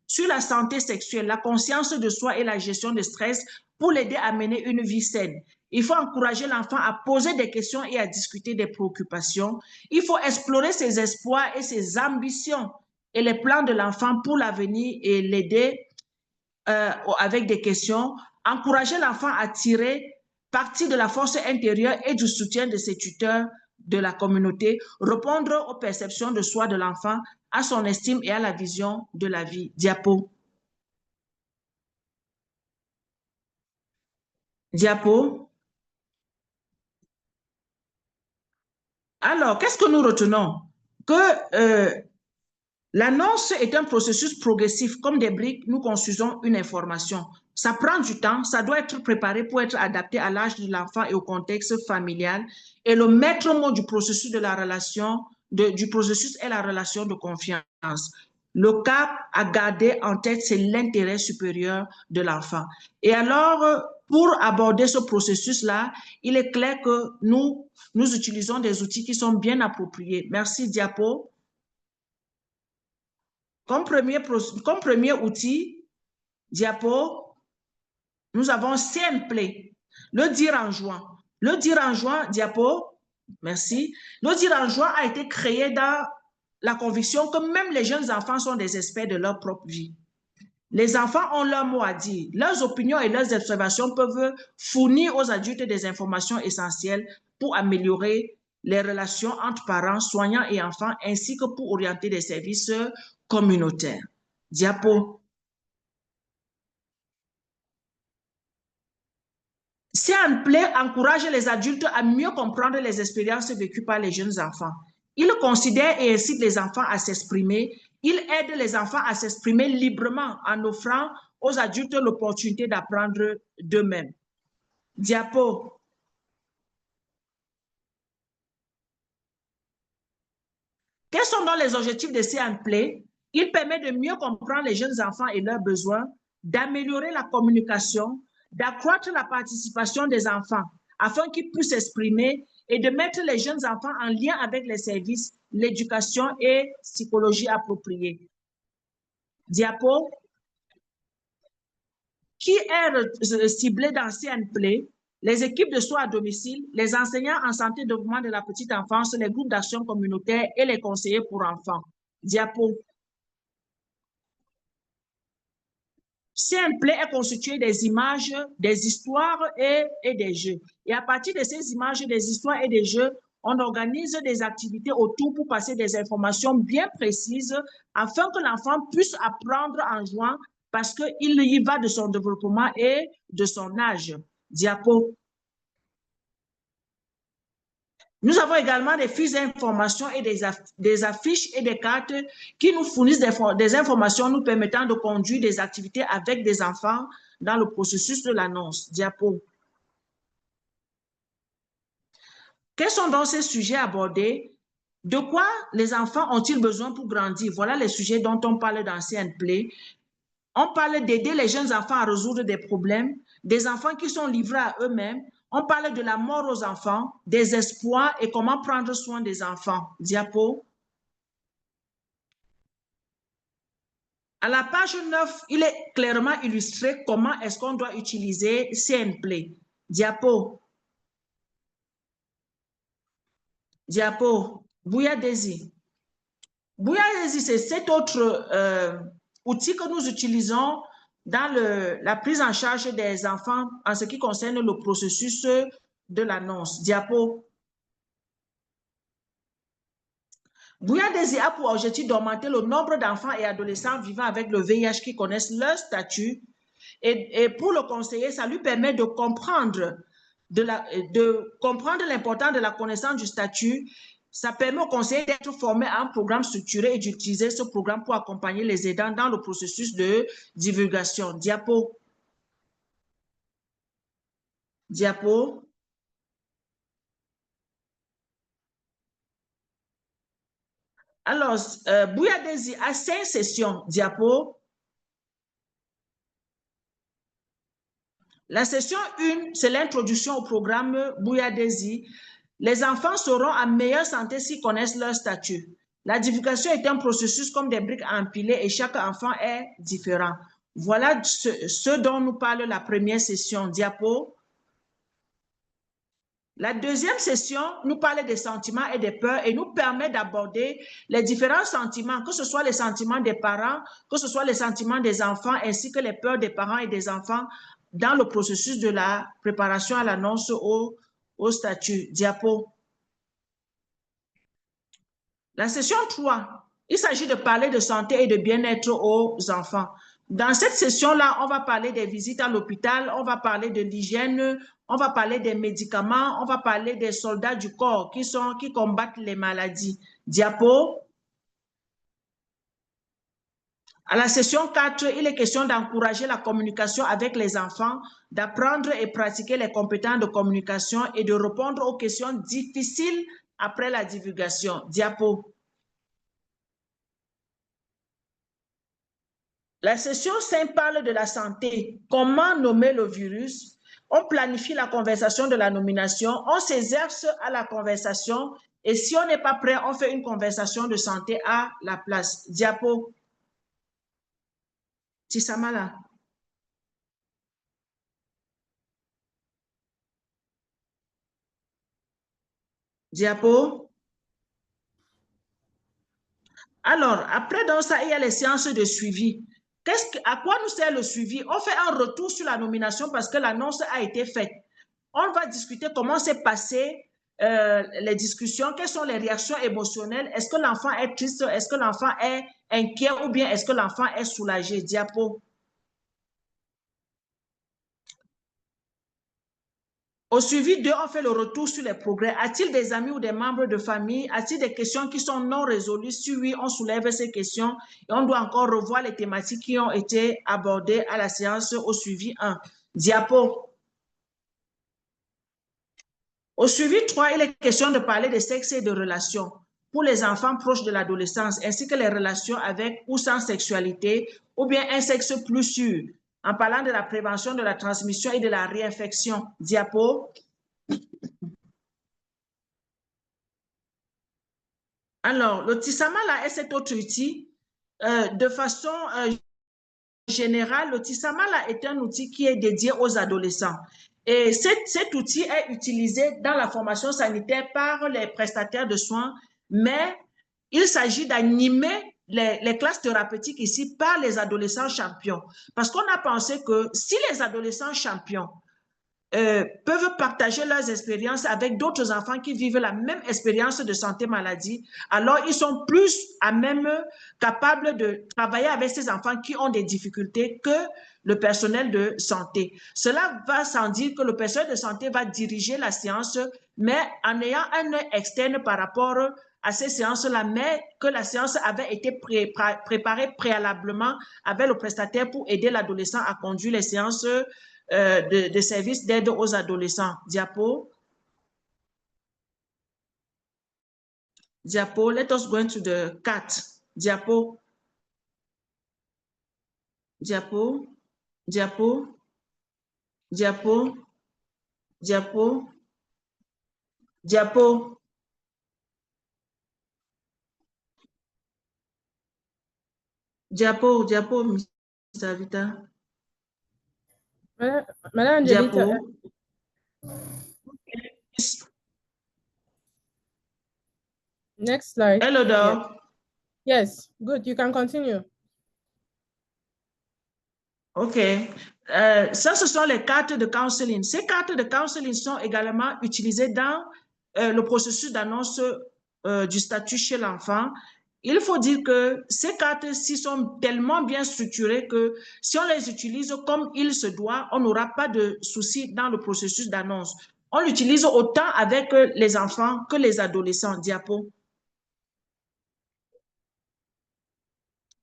sur la santé sexuelle, la conscience de soi et la gestion du stress pour l'aider à mener une vie saine. Il faut encourager l'enfant à poser des questions et à discuter des préoccupations. Il faut explorer ses espoirs et ses ambitions et les plans de l'enfant pour l'avenir et l'aider avec des questions. Encourager l'enfant à tirer parti de la force intérieure et du soutien de ses tuteurs de la communauté, répondre aux perceptions de soi de l'enfant, à son estime et à la vision de la vie. Diapo. Diapo. Alors, qu'est-ce que nous retenons? Que l'annonce est un processus progressif. Comme des briques, nous construisons une information. Ça prend du temps, ça doit être préparé pour être adapté à l'âge de l'enfant et au contexte familial. Et le maître mot du processus de la relation, du processus est la relation de confiance. Le cap à garder en tête, c'est l'intérêt supérieur de l'enfant. Et alors, pour aborder ce processus-là, il est clair que nous utilisons des outils qui sont bien appropriés. Merci, Diapo. Comme premier outil, Diapo, nous avons Simple, le dire en juin. Le dire en juin, Diapo, merci. Le dire en juin a été créé dans la conviction que même les jeunes enfants sont des experts de leur propre vie. Les enfants ont leur mot à dire. Leurs opinions et leurs observations peuvent fournir aux adultes des informations essentielles pour améliorer les relations entre parents, soignants et enfants, ainsi que pour orienter des services communautaires. Diapo. Simple encourage les adultes à mieux comprendre les expériences vécues par les jeunes enfants. Il considère et incite les enfants à s'exprimer. Il aide les enfants à s'exprimer librement en offrant aux adultes l'opportunité d'apprendre d'eux-mêmes. Diapo. Quels sont donc les objectifs de Simple? Il permet de mieux comprendre les jeunes enfants et leurs besoins, d'améliorer la communication, d'accroître la participation des enfants afin qu'ils puissent s'exprimer et de mettre les jeunes enfants en lien avec les services, l'éducation et psychologie appropriée. Diapo. Qui est ciblé dans Simple? Les équipes de soins à domicile, les enseignants en santé et développement de la petite enfance, les groupes d'action communautaire et les conseillers pour enfants. Diapo. Simple est constitué des images, des histoires et des jeux. Et à partir de ces images, des histoires et des jeux, on organise des activités autour pour passer des informations bien précises afin que l'enfant puisse apprendre en jouant parce qu'il y va de son développement et de son âge. Diapo. Nous avons également des fiches d'information et des affiches et des cartes qui nous fournissent des informations nous permettant de conduire des activités avec des enfants dans le processus de l'annonce. Diapo. Quels sont donc ces sujets abordés? De quoi les enfants ont-ils besoin pour grandir? Voilà les sujets dont on parle dans Simple. On parle d'aider les jeunes enfants à résoudre des problèmes, des enfants qui sont livrés à eux-mêmes. On parle de la mort aux enfants, des espoirs et comment prendre soin des enfants. Diapo. À la page 9, il est clairement illustré comment est-ce qu'on doit utiliser Simple. Diapo. Diapo. Bouya Desi. Bouya Desi, c'est cet autre outil que nous utilisons dans la prise en charge des enfants en ce qui concerne le processus de l'annonce. Diapo. Bouya Desi a pour objectif d'augmenter le nombre d'enfants et adolescents vivant avec le VIH qui connaissent leur statut. Et pour le conseiller, ça lui permet de comprendre de comprendre l'importance de la connaissance du statut, ça permet aux conseillers d'être formés à un programme structuré et d'utiliser ce programme pour accompagner les aidants dans le processus de divulgation. Diapo. Diapo. Alors, Bouyadesi a 5 sessions. Diapo. La session 1, c'est l'introduction au programme Bouyadesi. Les enfants seront en meilleure santé s'ils connaissent leur statut. La divulgation est un processus comme des briques à empiler et chaque enfant est différent. Voilà ce dont nous parle la première session. Diapo. La deuxième session nous parle des sentiments et des peurs et nous permet d'aborder les différents sentiments, que ce soit les sentiments des parents, que ce soit les sentiments des enfants, ainsi que les peurs des parents et des enfants dans le processus de la préparation à l'annonce au statut. Diapo. La session 3, il s'agit de parler de santé et de bien-être aux enfants. Dans cette session-là, on va parler des visites à l'hôpital, on va parler de l'hygiène, on va parler des médicaments, on va parler des soldats du corps qui combattent les maladies. Diapo. À la session 4, il est question d'encourager la communication avec les enfants, d'apprendre et pratiquer les compétences de communication et de répondre aux questions difficiles après la divulgation. Diapo. La session 5 parle de la santé. Comment nommer le virus? On planifie la conversation de la nomination, on s'exerce à la conversation et si on n'est pas prêt, on fait une conversation de santé à la place. Diapo. Tissamala. Diapo. Alors, après dans ça, il y a les séances de suivi. À quoi nous sert le suivi? On fait un retour sur la nomination parce que l'annonce a été faite. On va discuter comment s'est passé les discussions, quelles sont les réactions émotionnelles. Est-ce que l'enfant est triste? Est-ce que l'enfant est inquiet ou bien est-ce que l'enfant est soulagé? Diapo. Au suivi d'eux, on fait le retour sur les progrès. A-t-il des amis ou des membres de famille? A-t-il des questions qui sont non résolues? Si oui, on soulève ces questions et on doit encore revoir les thématiques qui ont été abordées à la séance au suivi 1. Diapo. Au suivi 3, il est question de parler de sexe et de relations pour les enfants proches de l'adolescence, ainsi que les relations avec ou sans sexualité, ou bien un sexe plus sûr, en parlant de la prévention de la transmission et de la réinfection. Diapo. Alors, le Tissamala est cet autre outil. De façon générale, le Tissamala est un outil qui est dédié aux adolescents. Et cet outil est utilisé dans la formation sanitaire par les prestataires de soins, mais il s'agit d'animer les classes thérapeutiques ici par les adolescents champions. Parce qu'on a pensé que si les adolescents champions peuvent partager leurs expériences avec d'autres enfants qui vivent la même expérience de santé-maladie, alors ils sont plus à même capables de travailler avec ces enfants qui ont des difficultés que le personnel de santé. Cela va sans dire que le personnel de santé va diriger la séance, mais en ayant un œil externe par rapport à ces séances-là, mais que la séance avait été préparée préalablement avec le prestataire pour aider l'adolescent à conduire les séances de services d'aide aux adolescents. Diapo. Diapo. Let us go into the 4. Diapo. Diapo. Diapo. Diapo. Diapo. Diapo. Diapo. Diapo, Mr. Vita. Madame Angelita. Next slide. Hello, Doc. Yes, good. You can continue. OK. Ça, ce sont les cartes de counseling. Ces cartes de counseling sont également utilisées dans le processus d'annonce du statut chez l'enfant. Il faut dire que ces cartes-ci sont tellement bien structurées que si on les utilise comme il se doit, on n'aura pas de soucis dans le processus d'annonce. On l'utilise autant avec les enfants que les adolescents. Diapo.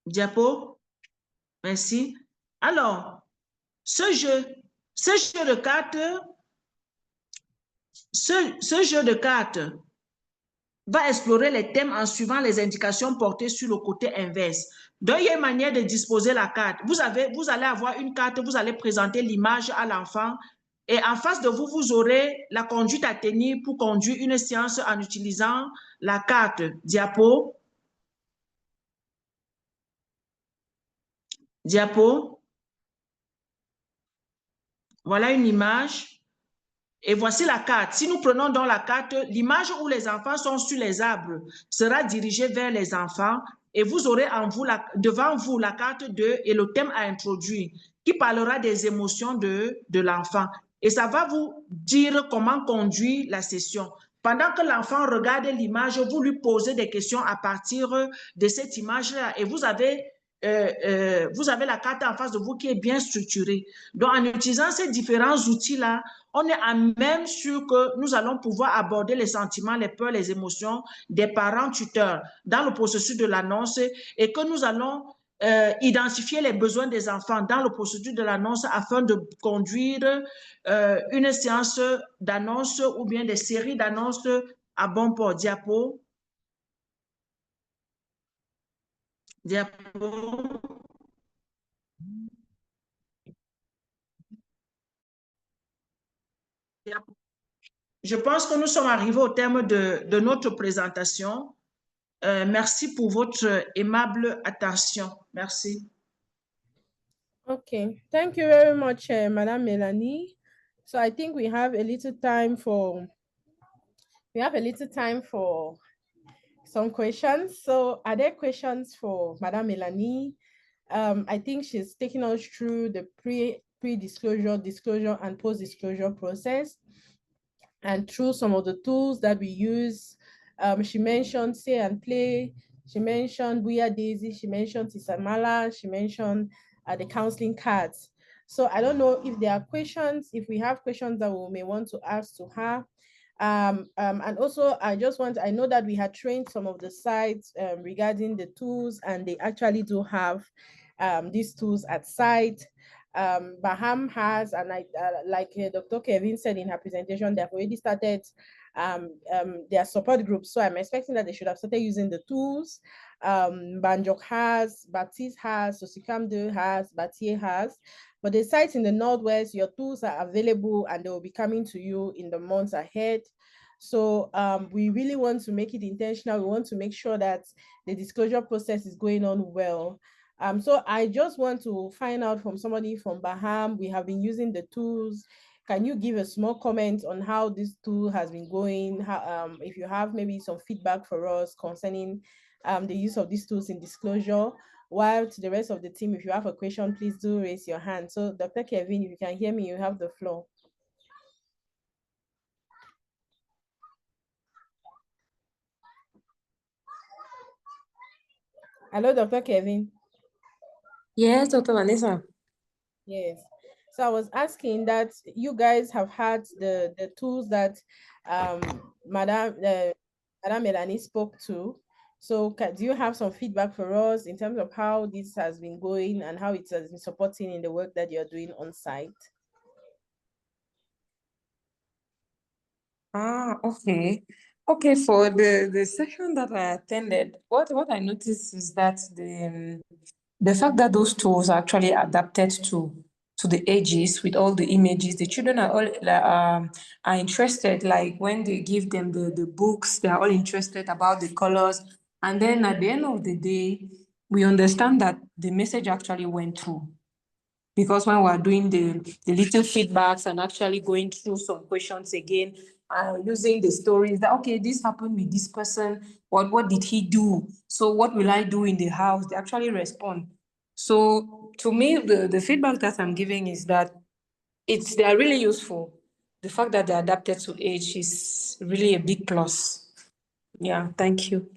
Diapo. Merci. Alors, ce jeu de cartes, ce jeu de cartes va explorer les thèmes en suivant les indications portées sur le côté inverse. Donc, il y a une manière de disposer la carte. Vous allez avoir une carte, vous allez présenter l'image à l'enfant et en face de vous, vous aurez la conduite à tenir pour conduire une séance en utilisant la carte. Diapo. Diapo. Voilà une image. Et voici la carte. Si nous prenons dans la carte, l'image où les enfants sont sur les arbres sera dirigée vers les enfants et vous aurez devant vous la carte 2 et le thème à introduire qui parlera des émotions de l'enfant. Et ça va vous dire comment conduire la session. Pendant que l'enfant regarde l'image, vous lui posez des questions à partir de cette image-là et vous avez la carte en face de vous qui est bien structurée. Donc, en utilisant ces différents outils-là, on est à même sûr que nous allons pouvoir aborder les sentiments, les peurs, les émotions des parents tuteurs dans le processus de l'annonce et que nous allons identifier les besoins des enfants dans le processus de l'annonce afin de conduire une séance d'annonce ou bien des séries d'annonces à bon port. Diapo. Diapo. Je pense que nous sommes arrivés au terme de notre présentation. Merci pour votre aimable attention. Merci. Okay, thank you very much, Madam Melanie. So I think we have a little time for some questions. So are there questions for Madam Melanie? I think she's taking us through the pre-disclosure, disclosure, and post-disclosure process, and through some of the tools that we use. She mentioned Say and Play. She mentioned Buya Daisy. She mentioned Tisamala. She mentioned the counseling cards. So I don't know if there are questions, if we have questions that we may want to ask to her. And also I know that we had trained some of the sites regarding the tools, and they actually do have these tools at site. Baham has, and like Dr. Kevin said in her presentation, they've already started their support groups. So I'm expecting that they should have started using the tools. Banjok has, Baptiste has, Sosikamdu has, Batier has. But the sites in the Northwest, your tools are available and they will be coming to you in the months ahead. So we really want to make it intentional. We want to make sure that the disclosure process is going on well. So I just want to find out from somebody from Baham. We have been using the tools. Can you give a small comment on how this tool has been going? How, if you have maybe some feedback for us concerning the use of these tools in disclosure. While to the rest of the team, if you have a question, please do raise your hand. So Dr. Kevin, if you can hear me, you have the floor. Hello, Dr. Kevin. Yes, Dr. Vanessa. Yes. So I was asking that you guys have had the tools that Madam Melanie spoke to. So do you have some feedback for us in terms of how this has been going and how it has been supporting in the work that you're doing on site? Okay. Okay, for the session that I attended, what I noticed is that the fact that those tools are actually adapted to the ages with all the images, the children are all are interested. Like when they give them the books, they are all interested about the colors. And then at the end of the day, we understand that the message actually went through. Because when we're doing the little feedbacks and actually going through some questions again, using the stories that, okay, this happened with this person, what did he do? So what will I do in the house? They actually respond. So to me, the feedback that I'm giving is that they are really useful. The fact that they're adapted to age is really a big plus. Yeah, thank you.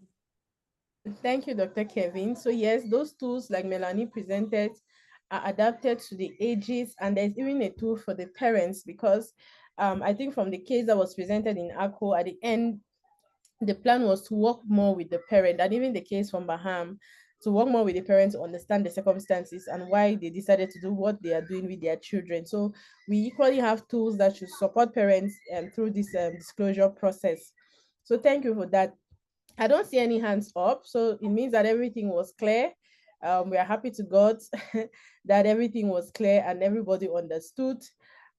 Thank you, Dr. Kevin. So yes, those tools like Melanie presented are adapted to the ages, and there's even a tool for the parents because I think from the case that was presented in ACO, at the end, the plan was to work more with the parent, and even the case from Baham, to work more with the parents to understand the circumstances and why they decided to do what they are doing with their children. So we equally have tools that should support parents through this disclosure process. So thank you for that. I don't see any hands up, so it means that everything was clear. We are happy to God that everything was clear and everybody understood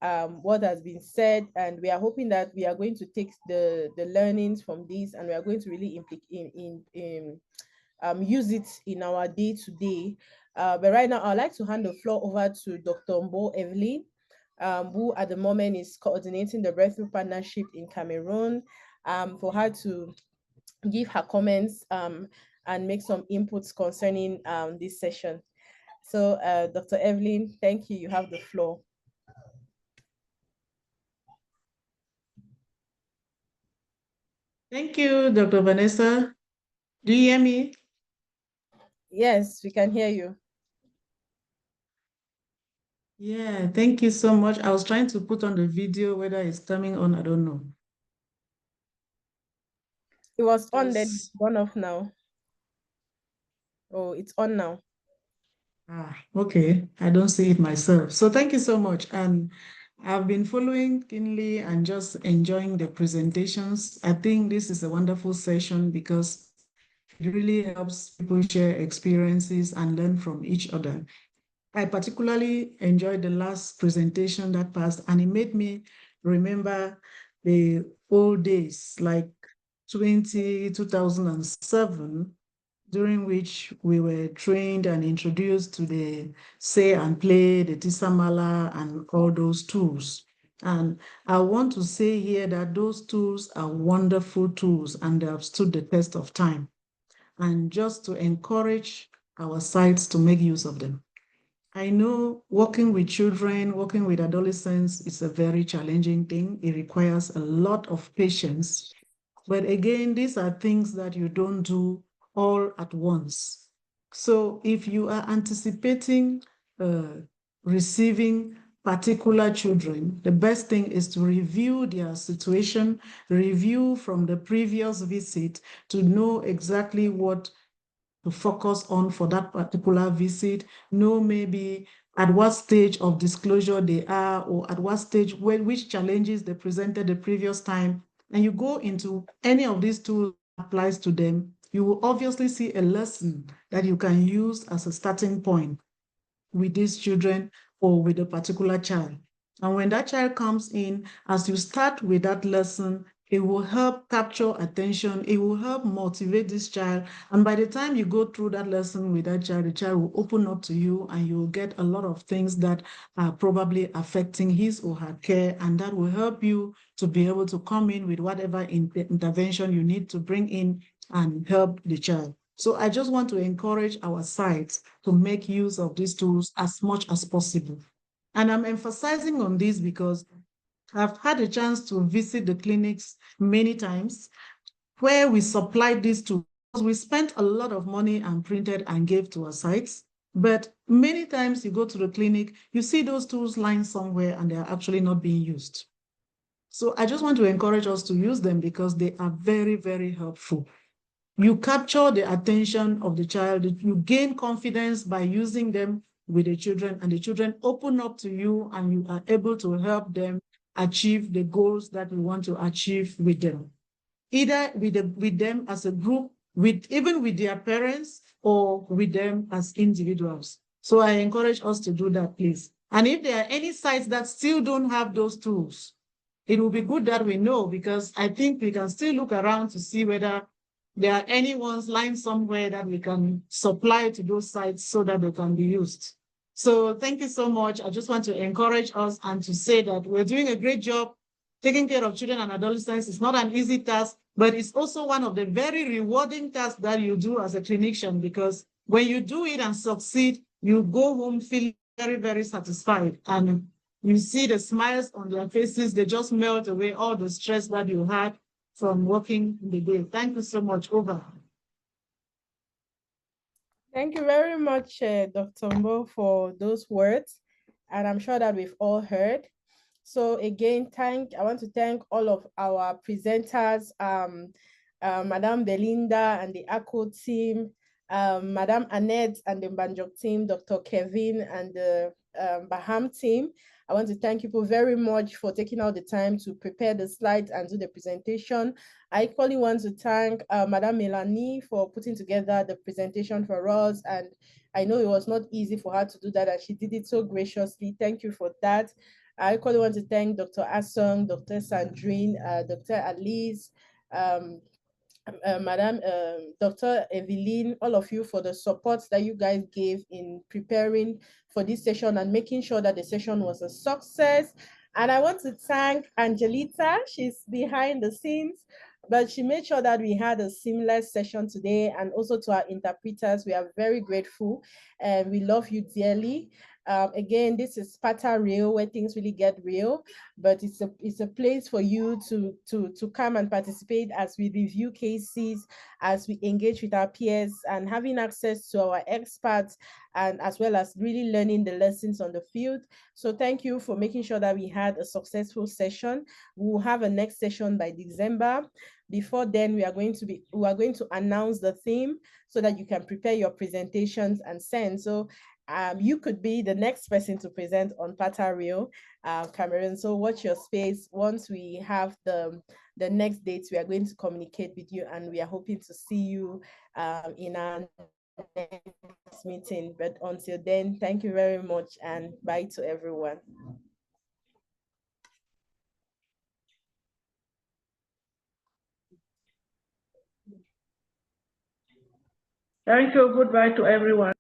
what has been said, and we are hoping that we are going to take the learnings from this, and we are going to really use it in our day-to-day. But right now, I'd like to hand the floor over to Dr. Mbo Evelyn, who at the moment is coordinating the Breakthrough Partnership in Cameroon, for her to give her comments and make some inputs concerning this session. So Dr. Evelyn, thank you. You have the floor. Thank you, Dr. Vanessa. Do you hear me? Yes, we can hear you. Yeah, thank you so much. I was trying to put on the video, whether it's coming on, I don't know. It was on, then it's gone off now. Oh, it's on now. Okay. I don't see it myself. So thank you so much. And I've been following keenly and just enjoying the presentations. I think this is a wonderful session because it really helps people share experiences and learn from each other. I particularly enjoyed the last presentation that passed, and it made me remember the old days, like 2007, during which we were trained and introduced to the Say and Play, the Tisamala, and all those tools. And I want to say here that those tools are wonderful tools and they have stood the test of time. And just to encourage our sites to make use of them. I know working with children, working with adolescents is a very challenging thing. It requires a lot of patience. But again, these are things that you don't do all at once. So if you are anticipating receiving particular children, the best thing is to review their situation, review from the previous visit to know exactly what to focus on for that particular visit, know maybe at what stage of disclosure they are, or at what stage, which challenges they presented the previous time, and you go into any of these tools that applies to them, you will obviously see a lesson that you can use as a starting point with these children or with a particular child. And when that child comes in, as you start with that lesson, it will help capture attention. It will help motivate this child. And by the time you go through that lesson with that child, the child will open up to you and you will get a lot of things that are probably affecting his or her care. And that will help you to be able to come in with whatever intervention you need to bring in and help the child. So I just want to encourage our sites to make use of these tools as much as possible. And I'm emphasizing on this because I've had a chance to visit the clinics many times where we supplied these tools. We spent a lot of money and printed and gave to our sites. But many times you go to the clinic, you see those tools lying somewhere and they are actually not being used. So I just want to encourage us to use them because they are very, very helpful. You capture the attention of the child, you gain confidence by using them with the children, and the children open up to you and you are able to help them achieve the goals that you want to achieve with them. Either with them as a group, even with their parents, or with them as individuals. So I encourage us to do that, please. And if there are any sites that still don't have those tools, it will be good that we know, because I think we can still look around to see whether there are any ones lying somewhere that we can supply to those sites so that they can be used. So thank you so much. I just want to encourage us and to say that we're doing a great job. Taking care of children and adolescents is not an easy task, but it's also one of the very rewarding tasks that you do as a clinician, because when you do it and succeed, you go home feeling very, very satisfied. And you see the smiles on their faces, they just melt away all the stress that you had from working in the day. Thank you so much. Over. Thank you very much, Dr. Mbo, for those words. And I'm sure that we've all heard. So again, I want to thank all of our presenters, Madame Belinda and the ACO team, Madame Annette and the Banjok team, Dr. Kevin and the Baham team. I want to thank you very much for taking out the time to prepare the slides and do the presentation. I equally want to thank Madame Melanie for putting together the presentation for us. And I know it was not easy for her to do that, and she did it so graciously. Thank you for that. I equally want to thank Dr. Asong, Dr. Sandrine, Dr. Alice, Madam Dr. Evelyn, all of you for the support that you guys gave in preparing for this session and making sure that the session was a success. And I want to thank Angelita. She's behind the scenes, but she made sure that we had a seamless session today. And also to our interpreters, we are very grateful and we love you dearly. Again, this is Sparta Real, where things really get real, but it's a place for you to come and participate as we review cases, as we engage with our peers, and having access to our experts, and as well as really learning the lessons on the field. So thank you for making sure that we had a successful session. We will have a next session by December. Before then, we are going to announce the theme so that you can prepare your presentations and send. So you could be the next person to present on Pata Rio, Cameroon. So watch your space. Once we have the next dates, we are going to communicate with you, and we are hoping to see you in our next meeting. But until then, thank you very much, and bye to everyone. Thank you. Goodbye to everyone.